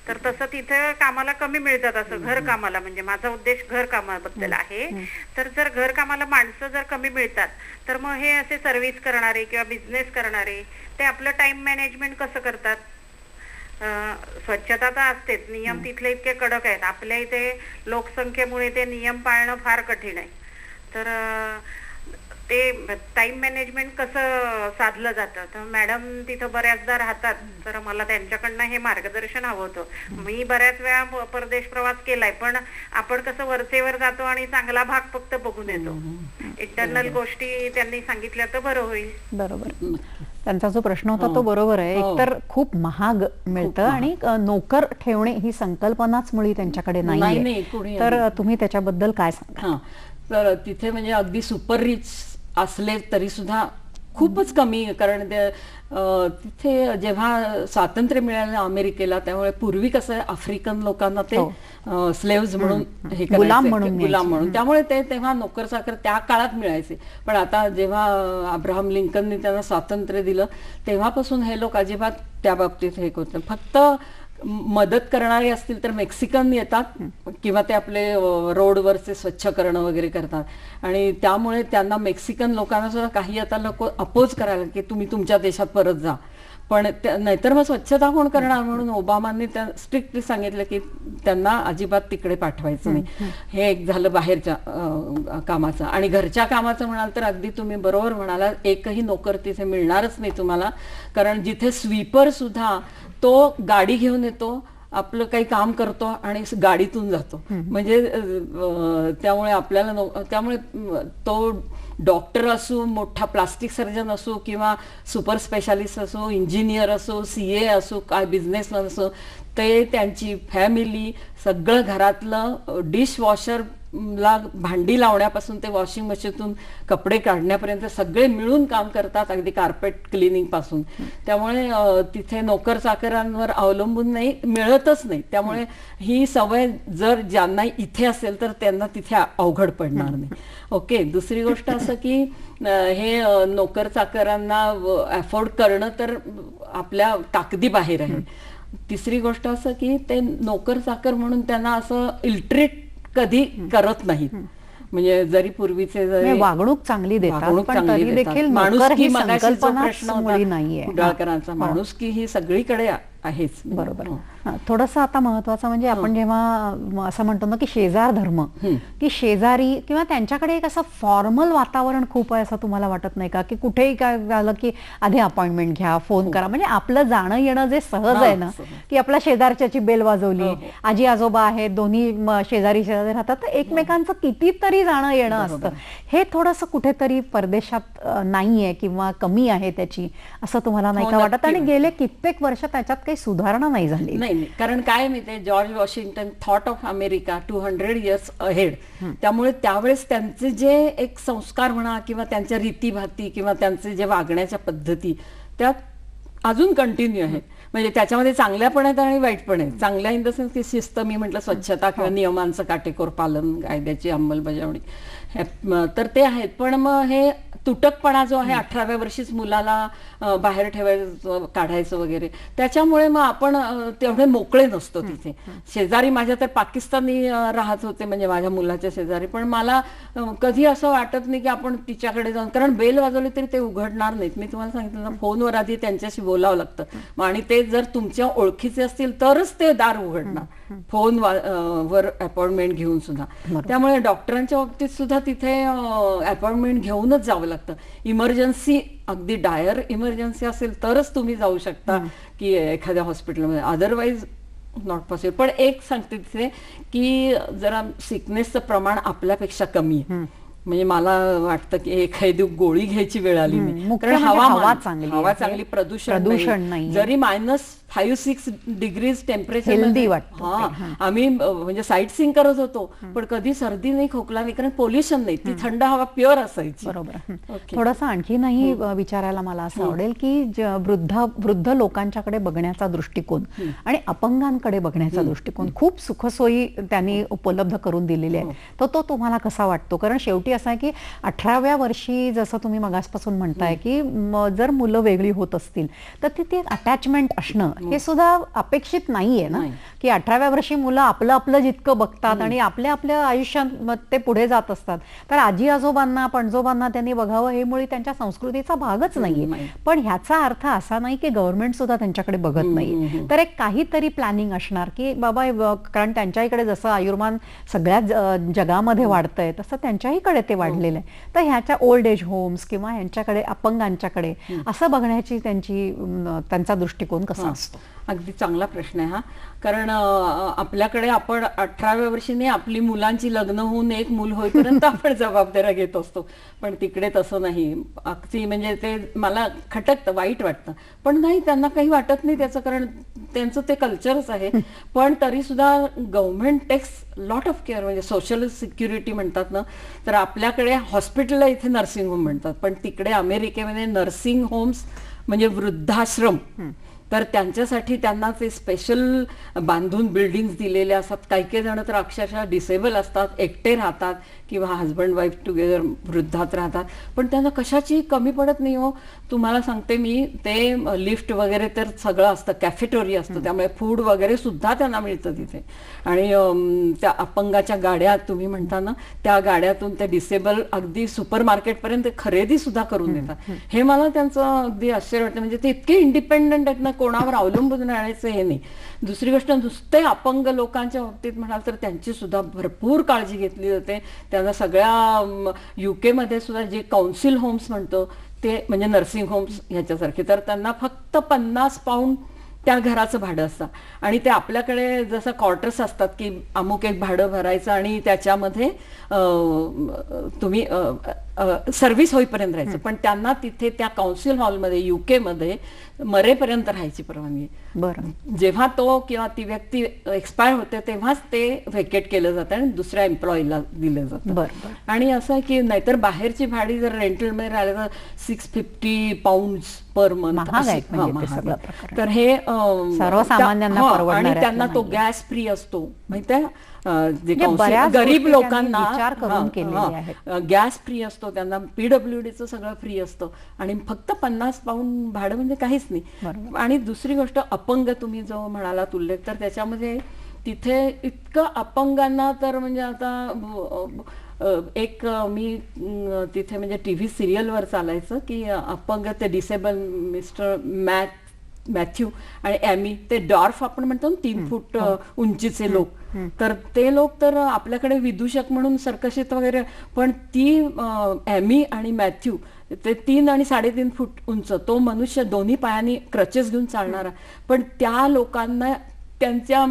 तर तसं तिथं कामाला कमी मिळतात, असं घर कामाला, म्हणजे माझा उद्देश घर कामाबद्दल आहे. तर जर घर कामाला माणसं जर कमी मिळतात तर मग हे असे सर्व्हिस करणारे किंवा बिझनेस करणारे ते आपलं टाइम मॅनेजमेंट कसं करतात? स्वच्छता तर असतेच, नियम तिथले इतके कडक आहेत, आपल्या इथे लोकसंख्येमुळे ते नियम पाळणं फार कठीण आहे. तर ते टाइम मॅनेजमेंट कसं साधलं जातं. तर मॅडम तिथं बऱ्याचदा राहतात, तर मला त्यांच्याकडनं हे मार्गदर्शन हवं होतं. मी बऱ्याच वेळा परदेश प्रवास केलाय, पण आपण कसं वरचेवर जातो आणि चांगला भाग फक्त बघून येतो. इंटरनल गोष्टी त्यांनी सांगितल्या तर बरं होईल. बरोबर. त्यांचा जो प्रश्न होता तो बरोबर आहे. एकतर खूप महाग मिळतं आणि नोकर ठेवणे ही संकल्पनाच मुळी त्यांच्याकडे नाहीये. तर तुम्ही त्याच्याबद्दल काय सांगा? तर तिथे म्हणजे अगदी सुपर रिच असले तरी सुद्धा खूपच कमी, कारण तिथे जेव्हा स्वातंत्र्य मिळालं अमेरिकेला, त्यामुळे पूर्वी कसं आफ्रिकन लोकांना ते स्लेव्ज म्हणून हे गुलाम म्हणून, त्यामुळे ते तेव्हा नोकर चाकर त्या काळात मिळायचे. पण आता जेव्हा अब्राहम लिंकननी त्यांना स्वातंत्र्य दिलं तेव्हापासून हे लोक अजिबात त्या बाबतीत हे होत नाही. फक्त मदत करणारे असतील तर मेक्सिकन येतात किंवा ते आपले रोडवरचे स्वच्छ करणं वगैरे करतात, आणि त्यामुळे त्यांना मेक्सिकन लोकांना सुद्धा काही आता लोक अपोज करायला की तुम्ही तुमच्या देशात परत जा. पण नाहीतर मग स्वच्छता कोण करणार, म्हणून ओबामांनी स्ट्रिक्टली सांगितलं की त्यांना अजिबात तिकडे पाठवायचं नाही. हे एक झालं बाहेरच्या कामाचं. आणि घरच्या कामाचं म्हणाल तर अगदी तुम्ही बरोबर म्हणाला, एकही नोकर तिथे मिळणारच नाही तुम्हाला, कारण जिथे स्वीपर सुद्धा तो गाडी घेऊन येतो, आपलं काही काम करतो आणि गाडीतून जातो. म्हणजे त्यामुळे आपल्याला त्यामुळे तो डॉक्टर असो, मोठा प्लास्टिक सर्जन असो किंवा सुपर स्पेशालिस्ट असो, इंजिनियर असो, CA असो, काय बिझनेसमॅन असो, ते त्यांची फॅमिली सगळं घरातलं डिशवॉशरला भांडी लावण्यापासून ते वॉशिंग मशीनतून कपडे काढण्यापर्यंत सगळे मिळून काम करतात, अगदी कार्पेट क्लिनिंग पासून. त्यामुळे तिथे नोकर चाकरांवर अवलंबून नाही, मिळतच नाही. त्यामुळे ही सवय जर ज्यांना इथे असेल तर त्यांना तिथे अवघड पडणार नाही. ओके. दुसरी गोष्ट असं की हे नोकर चाकरांना अफोर्ड करणं तर आपल्या ताकदीबाहेर आहे. तिसरी गोष्ट असं की ते नोकर चाकर म्हणून त्यांना असं इल्ट्रीट कधी करत नाहीत. म्हणजे जरी पूर्वीचे जरी वागणूक चांगली देतात, पण तरी देखील माणुसकी, मगाशी जो प्रश्न होता नाहीये कुडाळकरांचा, माणुसकी ही सगळीकडे आहेच. बरोबर. थोडंसं आता महत्वाचं म्हणजे आपण जेव्हा असं म्हणतो ना की शेजार धर्म, की शेजारी किंवा त्यांच्याकडे एक असं फॉर्मल वातावरण खूप आहे असं तुम्हाला वाटत नाही का? की कुठेही काय झालं की आधी अपॉइंटमेंट घ्या, फोन करा, म्हणजे आपलं जाणं येणं जे सहज आहे ना, की आपल्या शेजारच्याची बेल वाजवली, आजी आजोबा आहेत, दोन्ही शेजारी शेजारी राहतात, तर एकमेकांचं कितीतरी जाणं येणं असतं. हे थोडंसं कुठेतरी परदेशात नाहीये किंवा कमी आहे त्याची, असं तुम्हाला नाही का वाटत? आणि गेले कित्येक वर्ष त्याच्यात काही सुधारणा नाही झाली. नाही, कारण काय माहितीये, George Washington thought of America 200 years ahead. त्यामुळे त्यावेळेस त्यांचे जे एक संस्कार म्हणा किंवा त्यांच्या रीतीभाती किंवा त्यांचे जे वागण्याच्या पद्धती त्या अजून कंटिन्यू आहेत. म्हणजे त्याच्यामध्ये चांगल्या पण आहेत आणि वाईट पण आहेत. चांगल्या इन द सेन्स की शिस्त, मी म्हटलं स्वच्छता किंवा नियमांचं काटेकोर पालन, कायद्याची अंमलबजावणी, तर ते आहेत. पण मग हे तुटकपणा जो आहे, 18व्या वर्षीच मुलाला बाहेर ठेवायचं, काढायचं वगैरे, त्याच्यामुळे मग आपण तेवढे मोकळे नसतो तिथे. शेजारी माझ्या तर पाकिस्तानी राहत होते, म्हणजे माझ्या मुलाच्या शेजारी, पण मला कधी असं वाटत नाही की आपण तिच्याकडे जाऊन, कारण बेल वाजवली तरी ते उघडणार नाहीत. मी तुम्हाला सांगितलं ना, फोनवर आधी त्यांच्याशी बोलावं लागतं, आणि ते जर तुमच्या ओळखीचे असतील तरच ते दार उघडणार, फोन वर अपॉइंटमेंट घेऊन सुद्धा. त्यामुळे डॉक्टरांच्या बाबतीत सुद्धा तिथे अपॉइंटमेंट घेऊनच जावं लागतं. इमर्जन्सी, अगदी डायर इमर्जन्सी असेल तरच तुम्ही जाऊ शकता की एखाद्या हॉस्पिटलमध्ये, अदरवाईज नॉट पॉसिबल. पण एक सांगते तिथे की जरा सिकनेसचं प्रमाण आपल्यापेक्षा कमी आहे. म्हणजे मला वाटतं की एखादी गोळी घ्यायची वेळ आली नाही, कारण हवा चांगली, प्रदूषण नाही. जरी -5-6 डिग्रीज टेम्परेचर, आम्ही म्हणजे साईट सीइंग करत होतो, पण कधी सर्दी नाही, खोकला नाही, कारण पोल्युशन नाही, ती थंड हवा प्युअर असायची. बरोबर. थोडंसं आणखीनही विचारायला मला असं आवडेल की वृद्ध लोकांच्याकडे बघण्याचा दृष्टिकोन आणि अपंगांकडे बघण्याचा दृष्टिकोन, खूप सुखसोयी त्यांनी उपलब्ध करून दिलेली आहे, तो तुम्हाला कसा वाटतो? कारण शेवटी असं आहे की 18व्या वर्षी, जसं तुम्ही मगासपासून म्हणताय की जर मुलं वेगळी होत असतील तर तिथे अटॅचमेंट असणं हे सुद्धा अपेक्षित नाहीये ना, की 18व्या वर्षी मुलं आपलं जितकं बघतात आणि आपल्या आयुष्यात ते पुढे जात असतात, तर आजी आजोबांना, पणजोबांना त्यांनी बघावं हे मुळी त्यांच्या संस्कृतीचा भागच नाहीये. पण ह्याचा अर्थ असा नाही की गव्हर्नमेंट सुद्धा त्यांच्याकडे बघत नाही. तर एक काहीतरी प्लॅनिंग असणार की बाबा, कारण त्यांच्या इकडे जसं आयुर्मान सगळ्या जगामध्ये वाढतंय तसं त्यांच्याहीकडे ते वाढलेलं आहे. तर ह्याच्या ओल्ड एज होम्स किंवा ह्यांच्याकडे अपंगांच्याकडे असं बघण्याची त्यांचा दृष्टिकोन कसा असतो? अगदी चांगला प्रश्न आहे हा. कारण आपल्याकडे आपण 18व्या वर्षीने आपली मुलांची लग्न होऊन एक मूल होईपर्यंत आपण जबाबदाऱ्या घेत असतो, पण तिकडे तसं नाही. अगदी म्हणजे ते मला खटकतं, वाईट वाटतं, पण नाही, त्यांना काही वाटत नाही त्याचं, कारण त्यांचं ते कल्चरच आहे. पण तरी सुद्धा government takes lot of care, म्हणजे सोशल सिक्युरिटी म्हणतात ना, तर आपल्याकडे हॉस्पिटलला इथे नर्सिंग होम म्हणतात, पण तिकडे अमेरिकेमध्ये नर्सिंग होम्स म्हणजे वृद्धाश्रम. तर त्यांच्यासाठी त्यांना ते स्पेशल बांधून बिल्डिंग्स दिलेले असतात. काही काही जण तर अक्षरशः डिसेबल असतात, एकटे राहतात किंवा हजबंड वाईफ टुगेदर वृद्धात राहतात, पण त्यांना कशाची कमी पडत नाही हो. तुम्हाला सांगते मी, ते लिफ्ट वगैरे तर सगळं असतं, कॅफेटोरिया असतं, त्यामुळे फूड वगैरे सुद्धा त्यांना मिळतं तिथे. आणि त्या अपंगाच्या गाड्या तुम्ही म्हणता ना, त्या गाड्यातून ते डिसेबल अगदी सुपर मार्केटपर्यंत खरेदी सुद्धा करून देतात. हे मला त्यांचं अगदी आश्चर्य वाटतं. म्हणजे ते इतके इंडिपेंडंट आहेत ना, कोणावर अवलंबून राहायचं हे नाही. दुसरी गोष्ट, नुसते अपंग लोकांच्या बाबतीत म्हणाल तर त्यांची सुद्धा भरपूर काळजी घेतली जाते. त्यांना सगळ्या UK मध्ये सुद्धा जे काउन्सिल होम्स म्हणतो ते म्हणजे नर्सिंग होम्स ह्याच्यासारखे, तर त्यांना फक्त 50 पाऊंड त्या घराचं भाडं असतं. आणि ते आपल्याकडे जसं क्वार्टर्स असतात की अमुक एक भाडं भरायचं आणि त्याच्यामध्ये तुम्ही सर्व्हिस होईपर्यंत राहायचं, पण त्यांना तिथे त्या काउन्सिल हॉलमध्ये UK मध्ये मरेपर्यंत राहायची परवानगी. बरं. जेव्हा तो किंवा ती व्यक्ती एक्सपायर होते तेव्हाच ते व्हेकेट केलं जातं आणि दुसऱ्या एम्प्लॉईला दिलं जातं. बरं. आणि असं आहे की नाहीतर बाहेरची भाडी जर रेंटलमध्ये राहिलं तर 650 पाऊंड्स पर मंथ. महाग आहेत म्हणजे ते सगळं प्रकरण. तर हे सर्वसामान्यांना परवडणार आणि त्यांना तो नाहीये. गॅस फ्री असतो माहितीये. जे म्हणजे council- बऱ्याच गरीब गोष्टी लोकांना त्यांनी विचार करून केलेले आहेत. गॅस फ्री असतो, त्यांना PWDचं सगळं फ्री असतं आणि फक्त 50 पाऊंड भाडं म्हणजे काहीच नाही. बरोबर. आणि दुसरी गोष्ट, अपंग तुम्ही जो म्हणालात उल्लेख, तर त्याच्यामध्ये तिथे इतकं अपंगांना तर म्हणजे आता एक मी तिथे म्हणजे TV सिरियलवर चालायचं की अपंग ते डिसेबल मिस्टर मॅथ्यू आणि ॲमी, ते डॉर्फ आपण म्हणतो ना, 3 फूट उंचीचे लोक, तर ते लोक तर आपल्याकडे विदूषक म्हणून सर्कशीत वगैरे, पण ती ॲमी आणि मॅथ्यू ते 3 आणि 3.5 फूट उंच, तो मनुष्य दोन्ही पायानी क्रचेस घेऊन चालणारा, पण त्या लोकांना त्यांच्या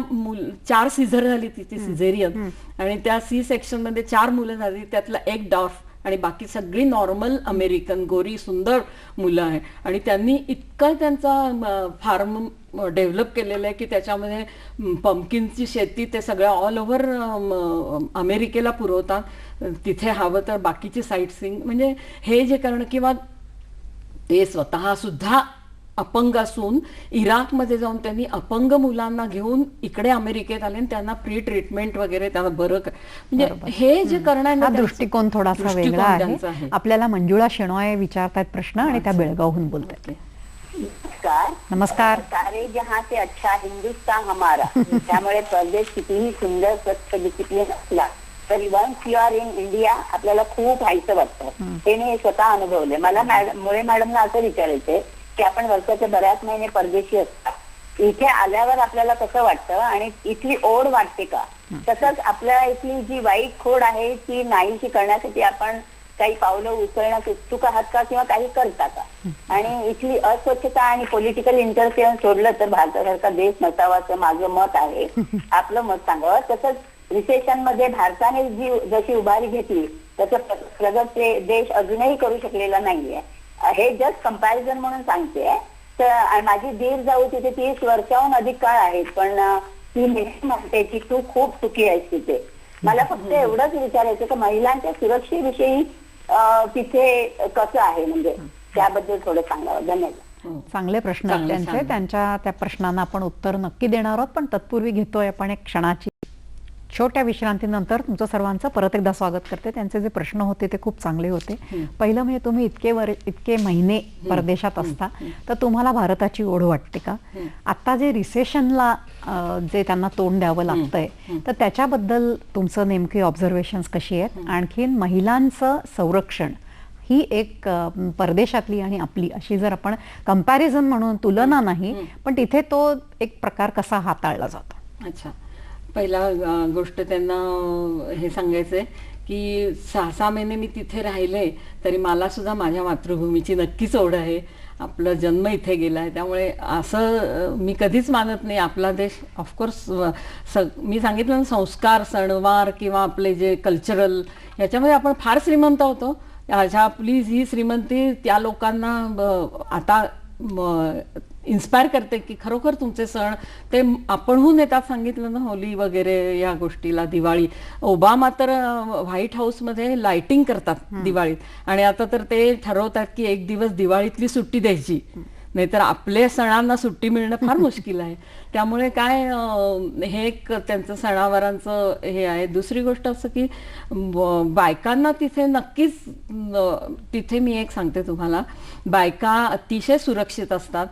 4 सिझर झाली, तिथे सिझेरियन, आणि त्या C सेक्शन मध्ये 4 मुलं झाली, त्यातला एक डॉर्फ आणि बाकी सगळी नॉर्मल अमेरिकन गोरी सुंदर मुलं आहे. आणि त्यांनी इतका त्यांचा फार्म डेव्हलप केलेलं आहे की त्याच्यामध्ये पंपकिनची शेती ते सगळ्या ऑल ओव्हर अमेरिकेला पुरवतात. तिथे हवं तर बाकीची साईट सीइंग, म्हणजे हे जे करणं, किंवा ते स्वतः सुद्धा अपंग असून इराकमध्ये जाऊन त्यांनी अपंग मुलांना घेऊन इकडे अमेरिकेत आले आणि त्यांना फ्री ट्रीटमेंट वगैरे त्यांना बरं म्हणजे हे जे करणार हा दृष्टिकोन थोडासा वेगळा आहे. आपल्याला मंजुळा शेणॉय विचारतात प्रश्न आणि त्या बेळगावहून बोलतात. नमस्कार. सारे जहां से अच्छा हिंदुस्तान हमारा. त्यामुळे परदेश कितीही सुंदर स्वच्छ डिसिप्लिन असला तरी once you are in India आपल्याला खूप हायचं वाटतं. हे मी स्वतः अनुभवले. मला मुळे मॅडमला असं विचारायचंय की आपण वर्षाचे बऱ्याच महिने परदेशी असतात, इथे आल्यावर आपल्याला कसं वाटतं आणि इथली ओढ वाटते का? तसंच आपल्या इथली जी वाईट खोड आहे ती नाहीशी करण्यासाठी आपण काही पावलं उचलण्यास उत्सुक आहात का किंवा काही करता का? आणि इथली अस्वच्छता आणि पॉलिटिकल इंटरफिअरन्स सोडलं तर भारतासारखा देश नसावा असं माझं मत आहे. आपलं मत सांगावं. तसंच रिसेशन मध्ये भारताने जशी उभारी घेतली तसं प्रगत देश अजूनही करू शकलेला नाहीये. हे जस्ट कंपॅरिझन म्हणून सांगते. तर माझी दीर जाऊ तिथे 30 वर्षाहून अधिक काळ आहे, पण ती नेहमी म्हणते की तू खूप सुखी आहेस तिथे. मला फक्त एवढंच विचारायचं की महिलांच्या सुरक्षेविषयी तिथे कसं आहे, म्हणजे त्याबद्दल थोडं सांगावं. धन्यवाद. चांगले प्रश्न आहेत त्यांचे. त्यांच्या त्या प्रश्नांना आपण उत्तर नक्की देणार आहोत, पण तत्पूर्वी घेतोय आपण एक क्षणाची छोट्या विश्रांतीनंतर तुमचं सर्वांचं परत एकदा स्वागत करते. त्यांचे जे प्रश्न होते ते खूप चांगले होते. पहिलं म्हणजे तुम्ही इतके महिने परदेशात असता तर तुम्हाला भारताची ओढ वाटते का? आता जे रिसेशनला जे त्यांना तोंड द्यावं लागतंय तर त्याच्याबद्दल तुमचं नेमकी ऑब्झर्वेशन्स कशी आहेत? आणखीन महिलांचं संरक्षण ही एक परदेशातली आणि आपली अशी जर आपण कंपॅरिझन म्हणून तुलना नाही, पण तिथे तो एक प्रकार कसा हाताळला जातो? अच्छा, पहिला गोष्ट त्यांना हे सांगायचंय की 6-6 महिने मी तिथे राहिले तरी मला सुद्धा माझ्या मातृभूमीची नक्कीच ओढ आहे. आपला जन्म इथे गेला आहे, त्यामुळे असं मी कधीच मानत नाही आपला देश ऑफकोर्स मी सांगितलं ना, संस्कार, सणवार किंवा आपले जे कल्चरल ह्याच्यामध्ये आपण फार श्रीमंत होतो. आपली ही श्रीमंती त्या लोकांना आता इन्स्पायर करते की खरोखर तुमचे सण ते आपणहून येतात. सांगितलं ना, होली वगैरे या गोष्टीला, दिवाळी. ओबामा तर व्हाईट हाऊसमध्ये लाइटिंग करतात दिवाळीत, आणि आता तर ते ठरवतात की एक दिवस दिवाळीतली सुट्टी द्यायची, नाहीतर आपल्या सणांना सुट्टी मिळणं फार मुश्किल आहे. त्यामुळे काय हे एक त्यांचं सणावारांचं हे आहे. दुसरी गोष्ट असं की बायकांना तिथे नक्कीच, तिथे मी एक सांगते तुम्हाला, बायका अतिशय सुरक्षित असतात.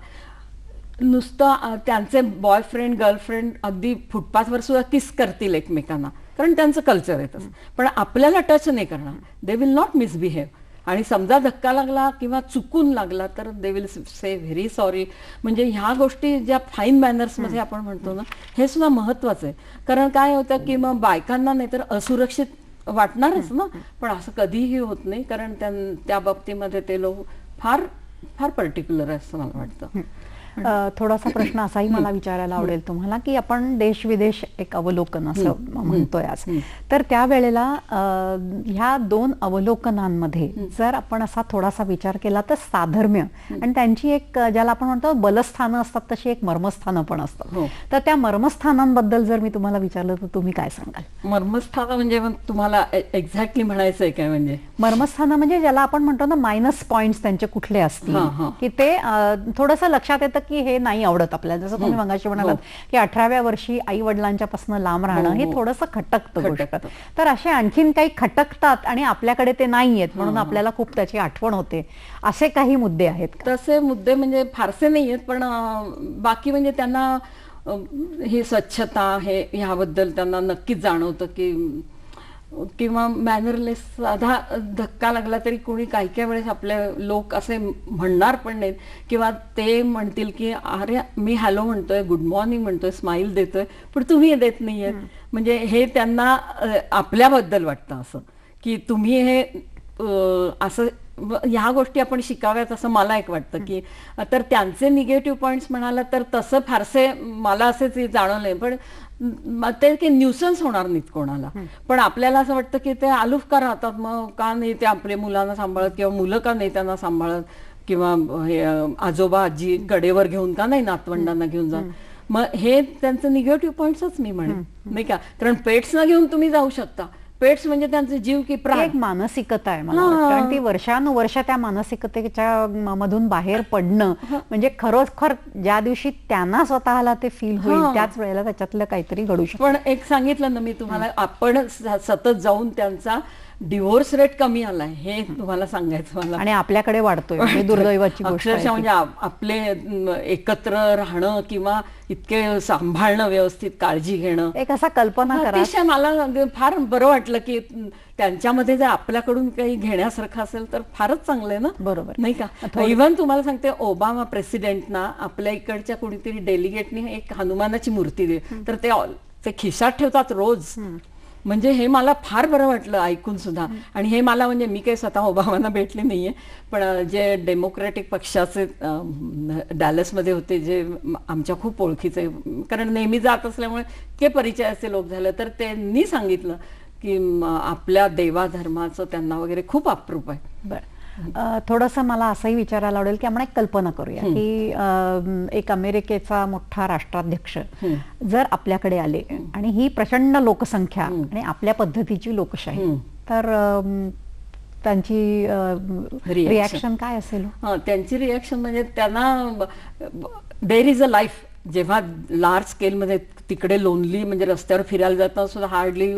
नुसतं त्यांचे बॉयफ्रेंड गर्लफ्रेंड अगदी फुटपाथवर सुद्धा किस करतील एकमेकांना, कारण त्यांचं कल्चर आहे तसं. पण आपल्याला टच नाही करणार. They will not misbehave. आणि समजा धक्का लागला किंवा चुकून लागला तर they will say very sorry. म्हणजे ह्या गोष्टी ज्या फाईन मॅनर्समध्ये आपण म्हणतो ना, हे सुद्धा महत्वाचं आहे. कारण काय होतं की मग बायकांना नाहीतर असुरक्षित वाटणारच ना, पण असं कधीही होत नाही, कारण त्या बाबतीमध्ये ते लोक फार फार पर्टिक्युलर आहे असं मला वाटतं. थोडासा प्रश्न असाही मला विचारायला आवडेल तुम्हाला, की आपण देश विदेश एक अवलोकन असं म्हणतोय आज, तर त्यावेळेला ह्या 2 अवलोकनांमध्ये जर आपण असा थोडासा विचार केला तर साधर्म्य आणि त्यांची एक, ज्याला आपण म्हणतो बलस्थानं असतात, तशी एक मर्मस्थानं पण असतात. तर त्या मर्मस्थानांबद्दल जर मी तुम्हाला विचारलं तर तुम्ही काय सांगाल? मर्मस्थानं म्हणजे तुम्हाला एक्झॅक्टली म्हणायचं आहे काय? म्हणजे मर्मस्थानं म्हणजे ज्याला आपण म्हणतो ना मायनस पॉइंट्स त्यांचे कुठले असतील, की ते थोडंसं लक्षात येतं की हे नाही आवडत आपल्याला. जसं तुम्ही मगाशी म्हणालात की 18व्या वर्षी आई वडिलांच्या पासून लांब राहणं हे थोडंसं खटकतं गोष्ट. तर असे आणखीन काही खटकतात आणि आपल्याकडे ते नाही आहेत, म्हणून आपल्याला खूप त्याची आठवण होते. असे काही मुद्दे आहेत? तसे मुद्दे म्हणजे फारसे नाही आहेत, पण बाकी म्हणजे त्यांना ही स्वच्छता हे ह्याबद्दल त्यांना नक्कीच जाणवतं की, किंवा मॅनरलेस साधा धक्का लागला तरी कोणी काही वेळेस आपले लोक असे म्हणणार पण नाहीत, किंवा ते म्हणतील की अरे मी हॅलो म्हणतोय, गुड मॉर्निंग म्हणतोय, स्माईल देतोय, पण तुम्ही देत नाहीये. म्हणजे हे त्यांना आपल्याबद्दल वाटतं असं की तुम्ही हे असं, ह्या गोष्टी आपण शिकाव्यात असं मला एक वाटतं. की तर त्यांचे निगेटिव्ह पॉइंट्स म्हणाला तर तसं फारसे मला असेच जाणवले, पण ते की न्यूसन्स होणार नाहीत कोणाला. पण आपल्याला असं वाटतं की ते आलूफ का राहतात, मग का नाही ते आपल्या मुलांना सांभाळत, किंवा मुलं का नाही त्यांना सांभाळत, किंवा हे आजोबा आजी कडेवर घेऊन का नाही नातवंडांना घेऊन जा. मग हे त्यांचं निगेटिव्ह पॉइंट्सच मी म्हणेन, नाही का? कारण पेट्सना घेऊन तुम्ही जाऊ शकता. पेट्स म्हणजे त्यांचे जीव की प्राण, एक मानसिकता आहे मला वाटतं, आणि ती वर्षानुवर्ष त्या मानसिकतेच्या मधून बाहेर पडणं म्हणजे खरोखर ज्या दिवशी त्यांना स्वतःला ते फील होईल त्याच वेळेला त्याच्यातलं काहीतरी घडू शकतं. पण एक सांगितलं ना मी तुम्हाला, आपण सतत जाऊन त्यांचा डिव्होर्स रेट कमी आलाय हे तुम्हाला सांगायचं मला, आणि आपल्याकडे वाढतोय, म्हणजे दुर्दैवाची गोष्ट आहे. अक्षरशः म्हणजे आपले एकत्र राहणं किंवा इतके सांभाळणं, व्यवस्थित काळजी घेणं, एक असा कल्पना करा. अतिशय मला फार बरं वाटलं की त्यांच्यामध्ये जर आपल्याकडून काही घेण्यासारखं असेल तर फारच चांगलं आहे ना. बरोबर, नाही का? इव्हन तुम्हाला सांगते, ओबामा प्रेसिडेंटना आपल्या इकडच्या कुणीतरी डेलिगेटनी एक हनुमानाची मूर्ती दिली, तर ते खिशात ठेवतात रोज. म्हणजे हे मला फार बरं वाटलं ऐकून सुद्धा. आणि हे मला, म्हणजे मी काही स्वतः ओबामांना भेटले नाहीये, पण जे डेमोक्रॅटिक पक्षाचे डॅलसमध्ये होते, जे आमच्या खूप ओळखीचे, कारण नेहमी जात असल्यामुळे ते परिचयाचे लोक झाले, तर त्यांनी सांगितलं की आपल्या देवाधर्माचं त्यांना वगैरे खूप अप्रूप आहे. बरं, थोडंसं मला असंही विचारायला आवडेल की आपण एक कल्पना करूया की एक अमेरिकेचा मोठा राष्ट्राध्यक्ष जर आपल्याकडे आले आणि ही प्रचंड लोकसंख्या आणि आपल्या पद्धतीची लोकशाही, तर त्यांची रिॲक्शन काय असेल? त्यांची रिॲक्शन म्हणजे त्यांना देर इज अ लाईफ. जेव्हा लार्ज स्केलमध्ये तिकडे लोनली, म्हणजे रस्त्यावर फिरायला जाताना सुद्धा हार्डली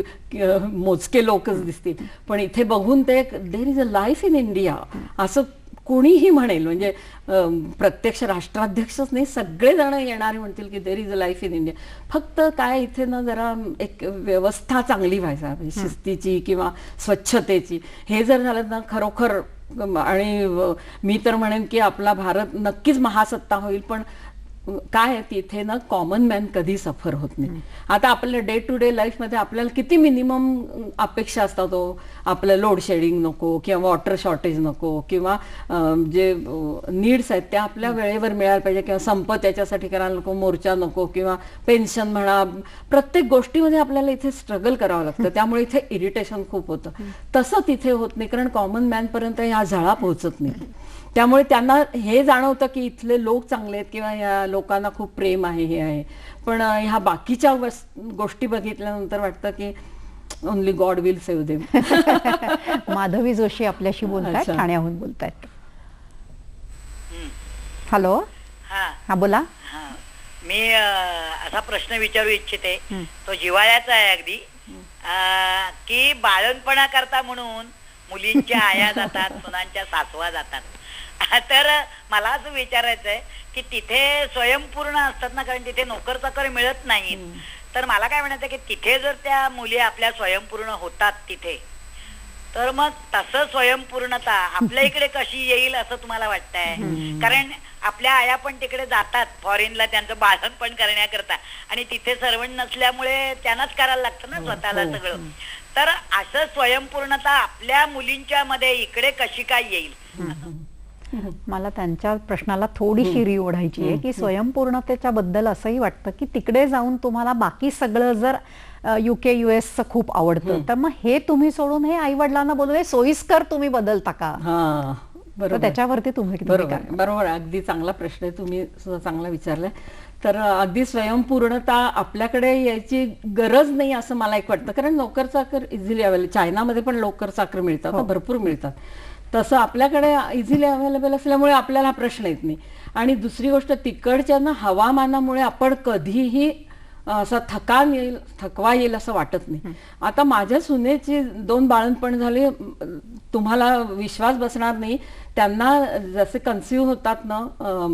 मोजके लोकच दिसतील, पण इथे बघून ते there is a life in India असं कोणीही म्हणेल. म्हणजे प्रत्यक्ष राष्ट्राध्यक्षच नाही, सगळेजण येणारे म्हणतील की there is a life in India. फक्त काय इथे ना जरा एक व्यवस्था चांगली व्हायचा, शिस्तीची किंवा स्वच्छतेची. हे जर झालं ना खरोखर, आणि मी तर म्हणेन की आपला भारत नक्कीच महासत्ता होईल, पण काय आहे तिथे ना कॉमन मॅन कधी सफर होत नाही. आता आपल्या डे टू डे लाईफमध्ये आपल्याला किती मिनिमम अपेक्षा असतात, आपलं लोड शेडिंग नको किंवा वॉटर शॉर्टेज नको किंवा जे नीड्स आहेत त्या आपल्या वेळेवर मिळायला पाहिजे किंवा संप त्याच्यासाठी करायला नको, मोर्चा नको किंवा पेन्शन म्हणा, प्रत्येक गोष्टीमध्ये आपल्याला इथे स्ट्रगल करावं लागतं. त्यामुळे इथे इरिटेशन खूप होतं. तसं तिथे होत नाही, कारण कॉमन मॅन पर्यंत ह्या झळा पोहोचत नाही. त्यामुळे त्यांना हे जाणवतं की इथले लोक चांगले आहेत किंवा या लोकांना खूप प्रेम आहे, हे आहे. पण ह्या बाकीच्या गोष्टी बघितल्यानंतर वाटतं की only God will save them. Madhavi Joshi आपल्याशी बोलतायत, अच्छा. ठाण्याहून बोलतायत. हॅलो, हा हा बोला. हा मी असा प्रश्न विचारू इच्छिते, तो जिव्हाळ्याचा आहे अगदी, की बाळणपणा करता म्हणून मुलींच्या आया जातात, सुनांच्या सासवा जातात. तर मला असं विचारायचं आहे की तिथे स्वयंपूर्ण असतात ना, कारण तिथे नोकर चाकर मिळत नाहीत. तर मला काय म्हणायचं की तिथे जर त्या मुली आपल्या स्वयंपूर्ण होतात तिथे, तर मग तसं स्वयंपूर्णता आपल्या इकडे कशी येईल असं तुम्हाला वाटतंय? कारण आपल्या आया पण तिकडे जातात फॉरेनला त्यांचं बाळणपण करण्याकरता, आणि तिथे सर्वंट नसल्यामुळे त्यांनाच करायला लागतं ना स्वतःला सगळं. तर असं स्वयंपूर्णता आपल्या मुलींच्या मध्ये इकडे कशी काय येईल? मला त्यांच्या प्रश्नाला थोडीशी री ओढायची आहे की स्वयंपूर्णतेच्या बद्दल असंही वाटतं की तिकडे जाऊन तुम्हाला बाकी सगळं जर UK US खूप आवडतं, तर मग हे तुम्ही सोडून हे आई वडिलांना बोलून हे सोयीस्कर तुम्ही बदलता का? हा, तर बरोबर. त्याच्यावरती तुम्ही बरोबर बरोबर, अगदी चांगला प्रश्न आहे, तुम्ही सुद्धा चांगला विचारलाय. तर अगदी स्वयंपूर्णता आपल्याकडे यायची गरज नाही असं मला एक वाटतं, कारण नोकर चाकर इझिली अवेलेबल, चायनामध्ये पण नोकर चाकर मिळतात, भरपूर मिळतात. तसं आपल्याकडे इझिली अवेलेबल असल्यामुळे आपल्याला हा प्रश्न येत नाही. आणि दुसरी गोष्ट, तिकडच्या ना हवामानामुळे आपण कधीही असं थकवा येईल असं वाटत नाही. आता माझ्या सुनेची 2 बाळंतपण झाले, तुम्हाला विश्वास बसणार नाही, त्यांना जसे कन्सिव्ह होतात ना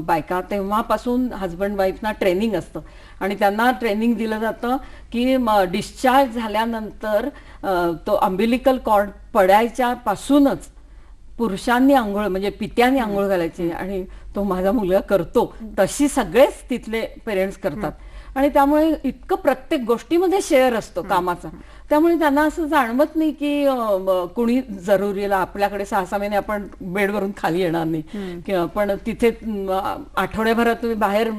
बायका, तेव्हापासून हजबंड वाईफना ट्रेनिंग असतं आणि त्यांना ट्रेनिंग दिलं जातं की डिस्चार्ज झाल्यानंतर तो अम्बिलिकल कॉर्ड पडायच्या पासूनच पुरुषांनी आंघोळ, म्हणजे पित्याने आंघोळ घालायची, आणि तो माझा मुलगा करतो तशी सगळेच तिथले पेरेंट्स करतात. आणि त्यामुळे इतकं प्रत्येक गोष्टीमध्ये शेअर असतो कामाचा, त्यामुळे त्यांना असं जाणवत नाही की कुणी जरुरीला आपल्याकडे 6-6 महिने आपण बेडवरून खाली येणार नाही किंवा पण तिथे आठवड्याभरात तुम्ही बाहेर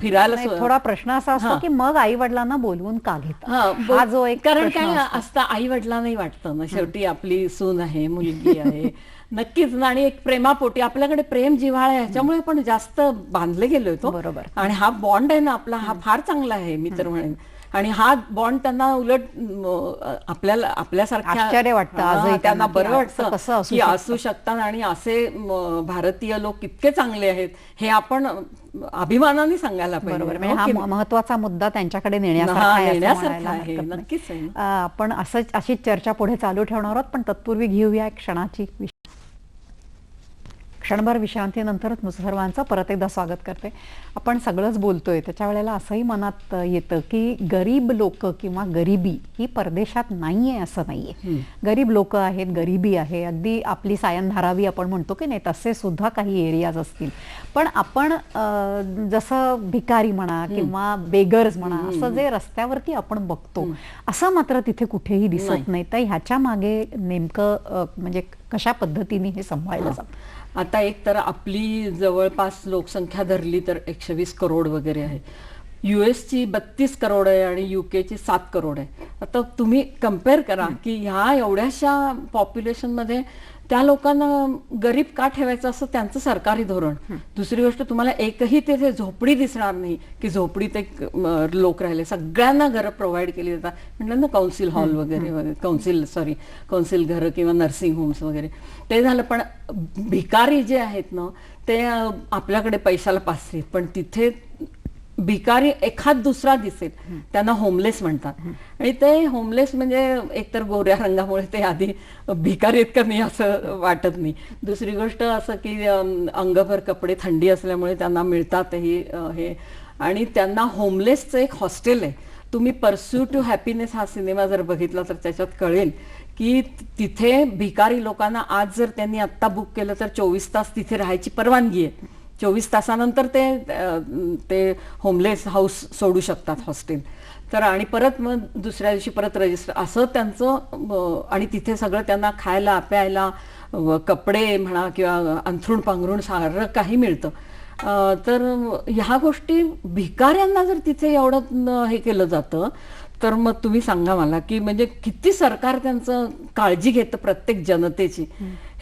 फिरायला. थोडा प्रश्न असा असतो की मग आई वडिलांना बोलवून का घेतात, हा जो एक कारण प्रश्न काय असतो. असतं, आई वडिलांनाही वाटतं ना, शेवटी आपली सून आहे, मुलगी आहे, नक्कीच ना, आणि एक प्रेमापोटी आपल्याकडे प्रेम जिव्हाळा आहे, ह्याच्यामुळे पण जास्त बांधले गेलोय तो. बरोबर. आणि हा बॉन्ड आहे ना आपला, हा फार चांगला आहे मी तर म्हणेन. आणि हा बॉन्ड त्यांना उलट आपल्यासारख्या आश्चर्य वाटतं आजही त्यांना बरं की वाटतं कसं असू की शकतं. असू शकतात, आणि असे भारतीय लोक इतके चांगले आहेत हे आपण अभिमानाने सांगायला पाहिजे. बरोबर, म्हणजे हो हा की नाही? महत्वाचा मुद्दा त्यांच्याकडे नेण्यासारखा हा, आहे असं नेण्यासारखा म्हणायला आहे, हरकत नाही. नक्कीच आहे. आपण अशीच चर्चा पुढे चालू ठेवणार आहोत, पण तत्पूर्वी घेऊया एक क्षणभर विश्रांतीनंतरच सर्वांचं परत एकदा स्वागत करते. आपण सगळंच बोलतोय त्याच्या वेळेला असंही मनात येतं की गरीब लोक किंवा गरिबी ही परदेशात नाहीये असं नाहीये. गरीब लोक आहेत, गरिबी आहे, अगदी आपली सायन धारावी आपण म्हणतो की नाही, तसे सुद्धा काही एरियाज असतील. पण आपण जसं भिकारी म्हणा किंवा बेगर्स म्हणा, असं जे रस्त्यावरती आपण बघतो असं मात्र तिथे कुठेही दिसत नाही. तर ह्याच्या मागे नेमकं म्हणजे कशा पद्धतीने हे सांभाळलं जातं? आता एक तर आपली जवळपास लोकसंख्या धरली तर 120 करोड वगैरे आहे. US ची 32 करोड आहे आणि UKची 7 करोड आहे. आता तुम्ही कम्पेअर करा की ह्या एवढ्याशा पॉप्युलेशनमध्ये त्या लोकांना गरीब का ठेवायचं असं त्यांचं सरकारी धोरण. दुसरी गोष्ट, तुम्हाला एकही तिथे झोपडी दिसणार नाही की झोपडीत एक लोक राहिले. सगळ्यांना घरं प्रोव्हाइड केली जातात. म्हटलं ना काउन्सिल हॉल वगैरे, काउन्सिल घरं किंवा नर्सिंग होम्स वगैरे ते झालं. पण भिकारी जे आहेत ना ते आपल्याकडे पैशाला पासरीत, पण तिथे भिकारी एखाद दुसरा दिसेल त्यांना होमलेस म्हणतात. आणि ते होमलेस म्हणजे एकतर गोऱ्या रंगामुळे ते आधी भिकारी आहेत का नाही असं वाटत नाही. दुसरी गोष्ट असं की अंगभर कपडे, थंडी असल्यामुळे त्यांना मिळतातही हे. आणि त्यांना होमलेसचं एक हॉस्टेल आहे. तुम्ही पर्स्यू टू हॅपीनेस हा सिनेमा जर बघितला तर त्याच्यात कळेल की तिथे भिकारी लोकांना आज जर त्यांनी आत्ता बुक केलं तर 24 तास तिथे राहायची परवानगी आहे. 24 तासानंतर ते होमलेस हाऊस सोडू शकतात हॉस्टेल. तर आणि परत मग दुसऱ्या दिवशी परत रजिस्टर असं त्यांचं, आणि तिथे सगळं त्यांना खायला प्यायला कपडे म्हणा किंवा अंथरूण पांघरूण सारं काही मिळतं. तर ह्या गोष्टी भिकाऱ्यांना जर तिथे एवढं हे केलं जातं तर मग तुम्ही सांगा मला की म्हणजे किती सरकार त्यांचं काळजी घेतं प्रत्येक जनतेची.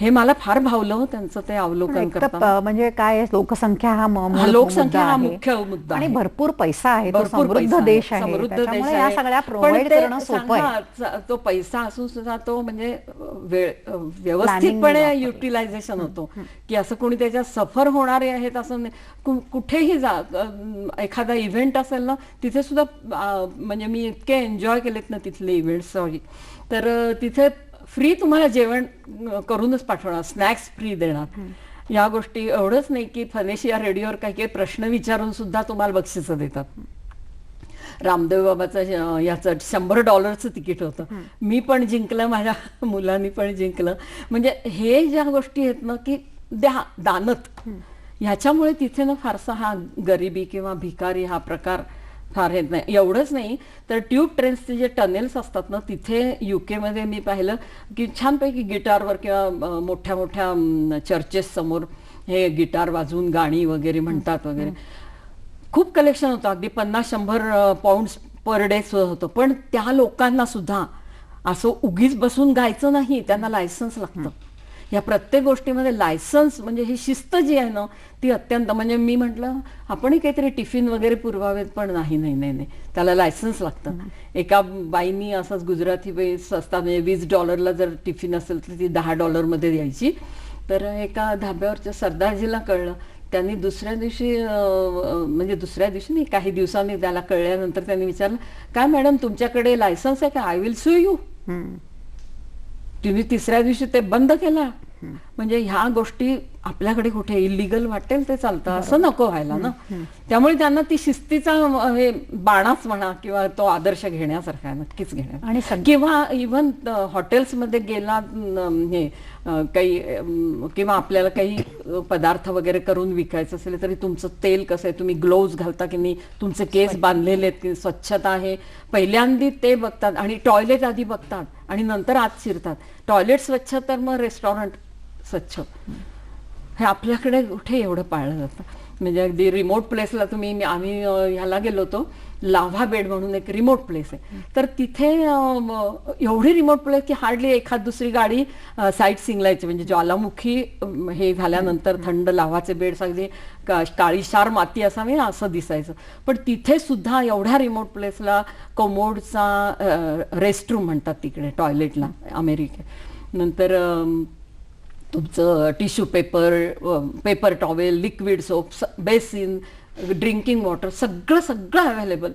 हे मला फार भावलं त्यांचं ते अवलोकन करताना. म्हणजे काय आहे, लोकसंख्या हा मूळ लोकसंख्या हा मुद्दा आहे. मुख्य मुद्दा आणि आहे. भरपूर पैसा आहे, तो भरपूर समृद्ध पैसा देश आहे, समृद्ध देश त्याच्यामुळे या आहे. सगळ्या पण प्रोव्हाइड ते करणं सोपं आहे. सांगा, तो पैसा असून सुद्धा तो म्हणजे Planning व्यवस्थितपणे नाही युटिलायझेशन होतो की असं कोणी त्याच्यात सफर होणारे आहेत असं नाही. कुठेही जा, एखादा इव्हेंट असेल ना तिथे सुद्धा म्हणजे मी इतके एन्जॉय केलेत ना तिथले इव्हेंट. सॉरी, तर तिथे फ्री तुम्हाला जेवण करूनच पाठवणार, स्नॅक्स फ्री देणार. या गोष्टी एवढंच नाही की फनेशी या रेडिओवर काही काही प्रश्न विचारून सुद्धा तुम्हाला बक्षिसं देतात. रामदेव बाबाचं याचं $100 तिकीट होतं, मी पण जिंकलं, माझ्या मुलांनी पण जिंकलं. म्हणजे हे ज्या गोष्टी आहेत ना की दानत, ह्याच्यामुळे तिथे ना फारसा हा गरिबी किंवा भिकारी हा प्रकार फार येत नाही. एवढंच नाही तर ट्यूब ट्रेन्सचे जे टनेल्स असतात ना तिथे UK मध्ये मी पाहिलं की छानपैकी गिटारवर किंवा मोठ्या मोठ्या चर्चेस समोर हे गिटार वाजवून गाणी वगैरे म्हणतात वगैरे. खूप कलेक्शन होतं, अगदी 50-100 पाऊंड्स पर डे होतं. पण त्या लोकांना सुद्धा असं उगीच बसून गायचं नाही, त्यांना लायसन्स लागतं. या प्रत्येक गोष्टीमध्ये लायसन्स म्हणजे ही शिस्त जी आहे ना ती अत्यंत, म्हणजे मी म्हटलं आपणही काहीतरी टिफिन वगैरे पुरवावेत, पण नाही, त्याला लायसन्स लागतं. एका बाईनी असंच गुजराती बाई स्वस्तात म्हणजे $20 जर टिफिन असेल तर ती $10 द्यायची. तर एका धाब्यावरच्या सरदारजीला कळलं, त्यांनी दुसऱ्या दिवशी नाही काही दिवसांनी त्याला कळल्यानंतर त्यांनी विचारलं, काय मॅडम तुमच्याकडे लायसन्स आहे का? I will sue you. तुम्ही तिसऱ्या दिवशी ते बंद केला. म्हणजे ह्या गोष्टी आपल्याकडे कुठे इलिगल वाटेल ते चालतं, असं नको व्हायला ना. त्यामुळे त्यांना ती शिस्तीचा हे बाणाच म्हणा किंवा तो आदर्श घेण्यासारखा आहे, नक्कीच घेण्या. आणि किंवा इव्हन हॉटेल्समध्ये गेला हे काही किंवा आपल्याला काही पदार्थ वगैरे करून विकायचं असेल तरी तुमचं तेल कसं आहे, तुम्ही ग्लोव्ज घालता की नाही, तुमचे केस बांधलेले आहेत की स्वच्छता आहे, पहिल्यांदा ते बघतात. आणि टॉयलेट आधी बघतात आणि नंतर आत शिरतात. टॉयलेट स्वच्छ तर मग रेस्टॉरंट स्वच्छ. हे आपल्याकडे कुठे एवढं पाळलं जातं. म्हणजे अगदी रिमोट प्लेसला आम्ही ह्याला गेलो होतो, लाव्हा बेड म्हणून एक रिमोट प्लेस आहे. तर तिथे एवढी रिमोट प्लेस की हार्डली एखाद दुसरी गाडी साईट सिंगलायची. म्हणजे ज्वालामुखी हे झाल्यानंतर थंड लाव्हाचे बेड्स अगदी काळीशार माती असावी ना असं दिसायचं. पण तिथे सुद्धा एवढ्या रिमोट प्लेसला कोमोडचा रेस्टरूम म्हणतात तिकडे टॉयलेटला अमेरिकेत. नंतर तुमचं tissue paper towel, liquid soap, basin, drinking water सगळं अवेलेबल.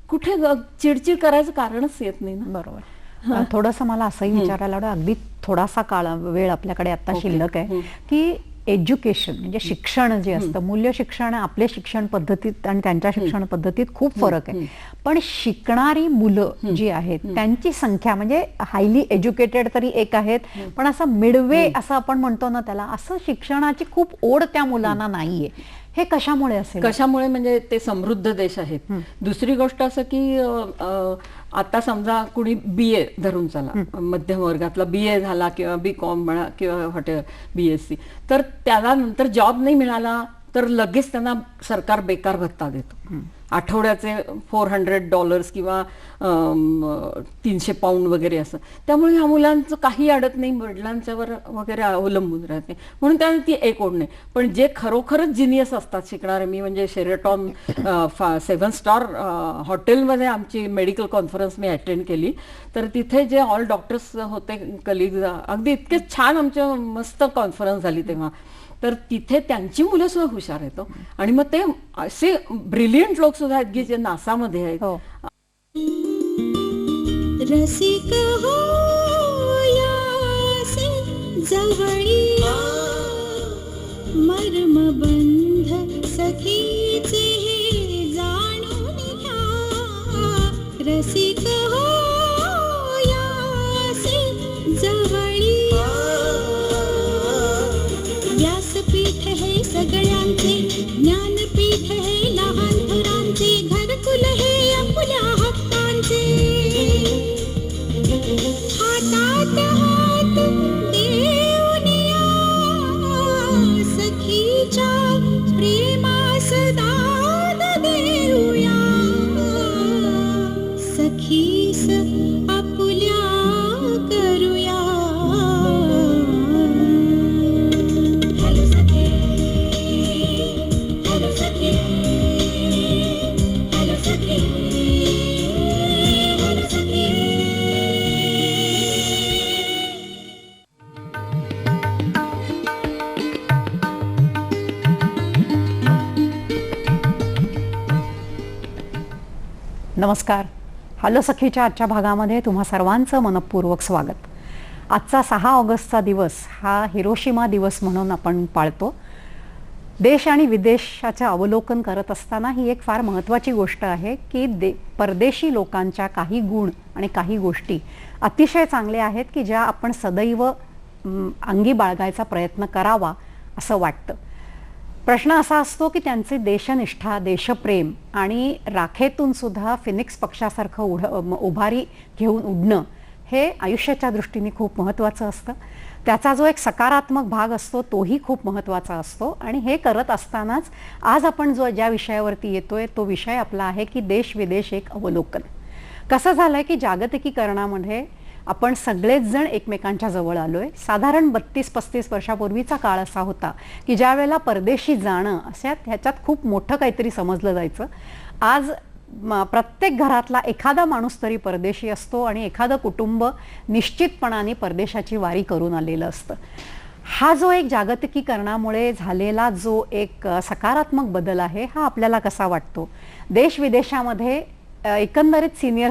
कुठे चिडचिड करायचं कारणच येत नाही ना. बरोबर. थोडंसं मला असंही विचारायला आवडेल, अगदी थोडासा वेळ आपल्याकडे आता शिल्लक आहे की एज्युकेशन म्हणजे शिक्षण जे असतं, मूल्य शिक्षण आपल्या शिक्षण पद्धतीत आणि त्यांच्या शिक्षण पद्धतीत खूप फरक आहे. पण शिकणारी मुलं जी आहेत त्यांची संख्या म्हणजे हायली एज्युकेटेड तरी एक आहेत, पण असं मिडवे असं आपण म्हणतो ना त्याला, असं शिक्षणाची खूप ओढ त्या मुलांना नाहीये. हे कशामुळे असेल? कशामुळे म्हणजे ते समृद्ध देश आहेत. दुसरी गोष्ट असं की आता समजा कुणी BA धरून चला, मध्यम वर्गातला BA झाला किंवा BCom म्हणा किंवा BSc, तर त्याला नंतर जॉब नाही मिळाला तर लगेच त्यांना सरकार बेकार भत्ता देतो. आठवड्याचे $400 किंवा 300 पाऊंड वगैरे असं. त्यामुळे ह्या मुलांचं काही अडत नाही, वडिलांच्यावर वगैरे अवलंबून राहते, म्हणून त्यांना ती एक ओढ नाही. पण जे खरोखरच जिनियस असतात शिकणारे, मी म्हणजे शेरेटॉन 7 स्टार हॉटेलमध्ये आमची मेडिकल कॉन्फरन्स मी अटेंड केली. तर तिथे जे ऑल डॉक्टर्स होते कलिग्ज, अगदी इतके छान आमच्या मस्त कॉन्फरन्स झाली तेव्हा. तर तिथे त्यांची मुलं सुद्धा हुशार आहेत आणि मग ते असे ब्रिलियंट लोक सुद्धा आहेत की जे नासामध्ये आहेत. रसिक होयासे जवळी मर्मबंध सखीचे हे जाणून घ्या. रसिक होयासे जवळी व्यासपीठ हे सगळ्यांचे नमस्कार. हॅलो सखीच्या आजच्या भागामध्ये तुम्हा सर्वांचं मनपूर्वक स्वागत. आजचा 6 ऑगस्टचा दिवस हा हिरोशिमा दिवस म्हणून आपण पाळतो. देश आणि विदेशाचे अवलोकन करत असताना ही एक फार महत्त्वाची गोष्ट आहे की परदेशी लोकांच्या काही गुण आणि काही गोष्टी अतिशय चांगल्या आहेत की ज्या आपण सदैव अंगी बाळगायचा प्रयत्न करावा असं वाटतं. प्रश्न असा असतो की त्यांचे देशनिष्ठा, देशप्रेम आणि राखेतून सुद्धा फिनिक्स पक्षासारखं उभारी घेऊन उडणं हे आयुष्याच्या दृष्टीने खूप महत्त्वाचं असतं. त्याचा जो एक सकारात्मक भाग असतो तोही खूप महत्त्वाचा असतो. आणि हे करत असतानाच आज आपण ज्या विषयावरती येतोय तो विषय आपला आहे की देश विदेश एक अवलोकन. कसं झालंय की जागतिकीकरणामध्ये आपण सगळेच जण एकमेकांच्या जवळ आलोय. साधारण 32-35 वर्षापूर्वीचा काळ असा होता की ज्या वेळेला परदेशी जाणं ह्याच्यात खूप मोठं काहीतरी समजलं जायचं. आज प्रत्येक घरातला एखादा माणूस तरी परदेशी असतो आणि एखादं कुटुंब निश्चितपणाने परदेशाची वारी करून आलेलं असतं. हा जो एक जागतिकीकरणामुळे झालेला जो एक सकारात्मक बदल आहे हा आपल्याला कसा वाटतो? देश विदेशामध्ये एकंदरीत सिनियर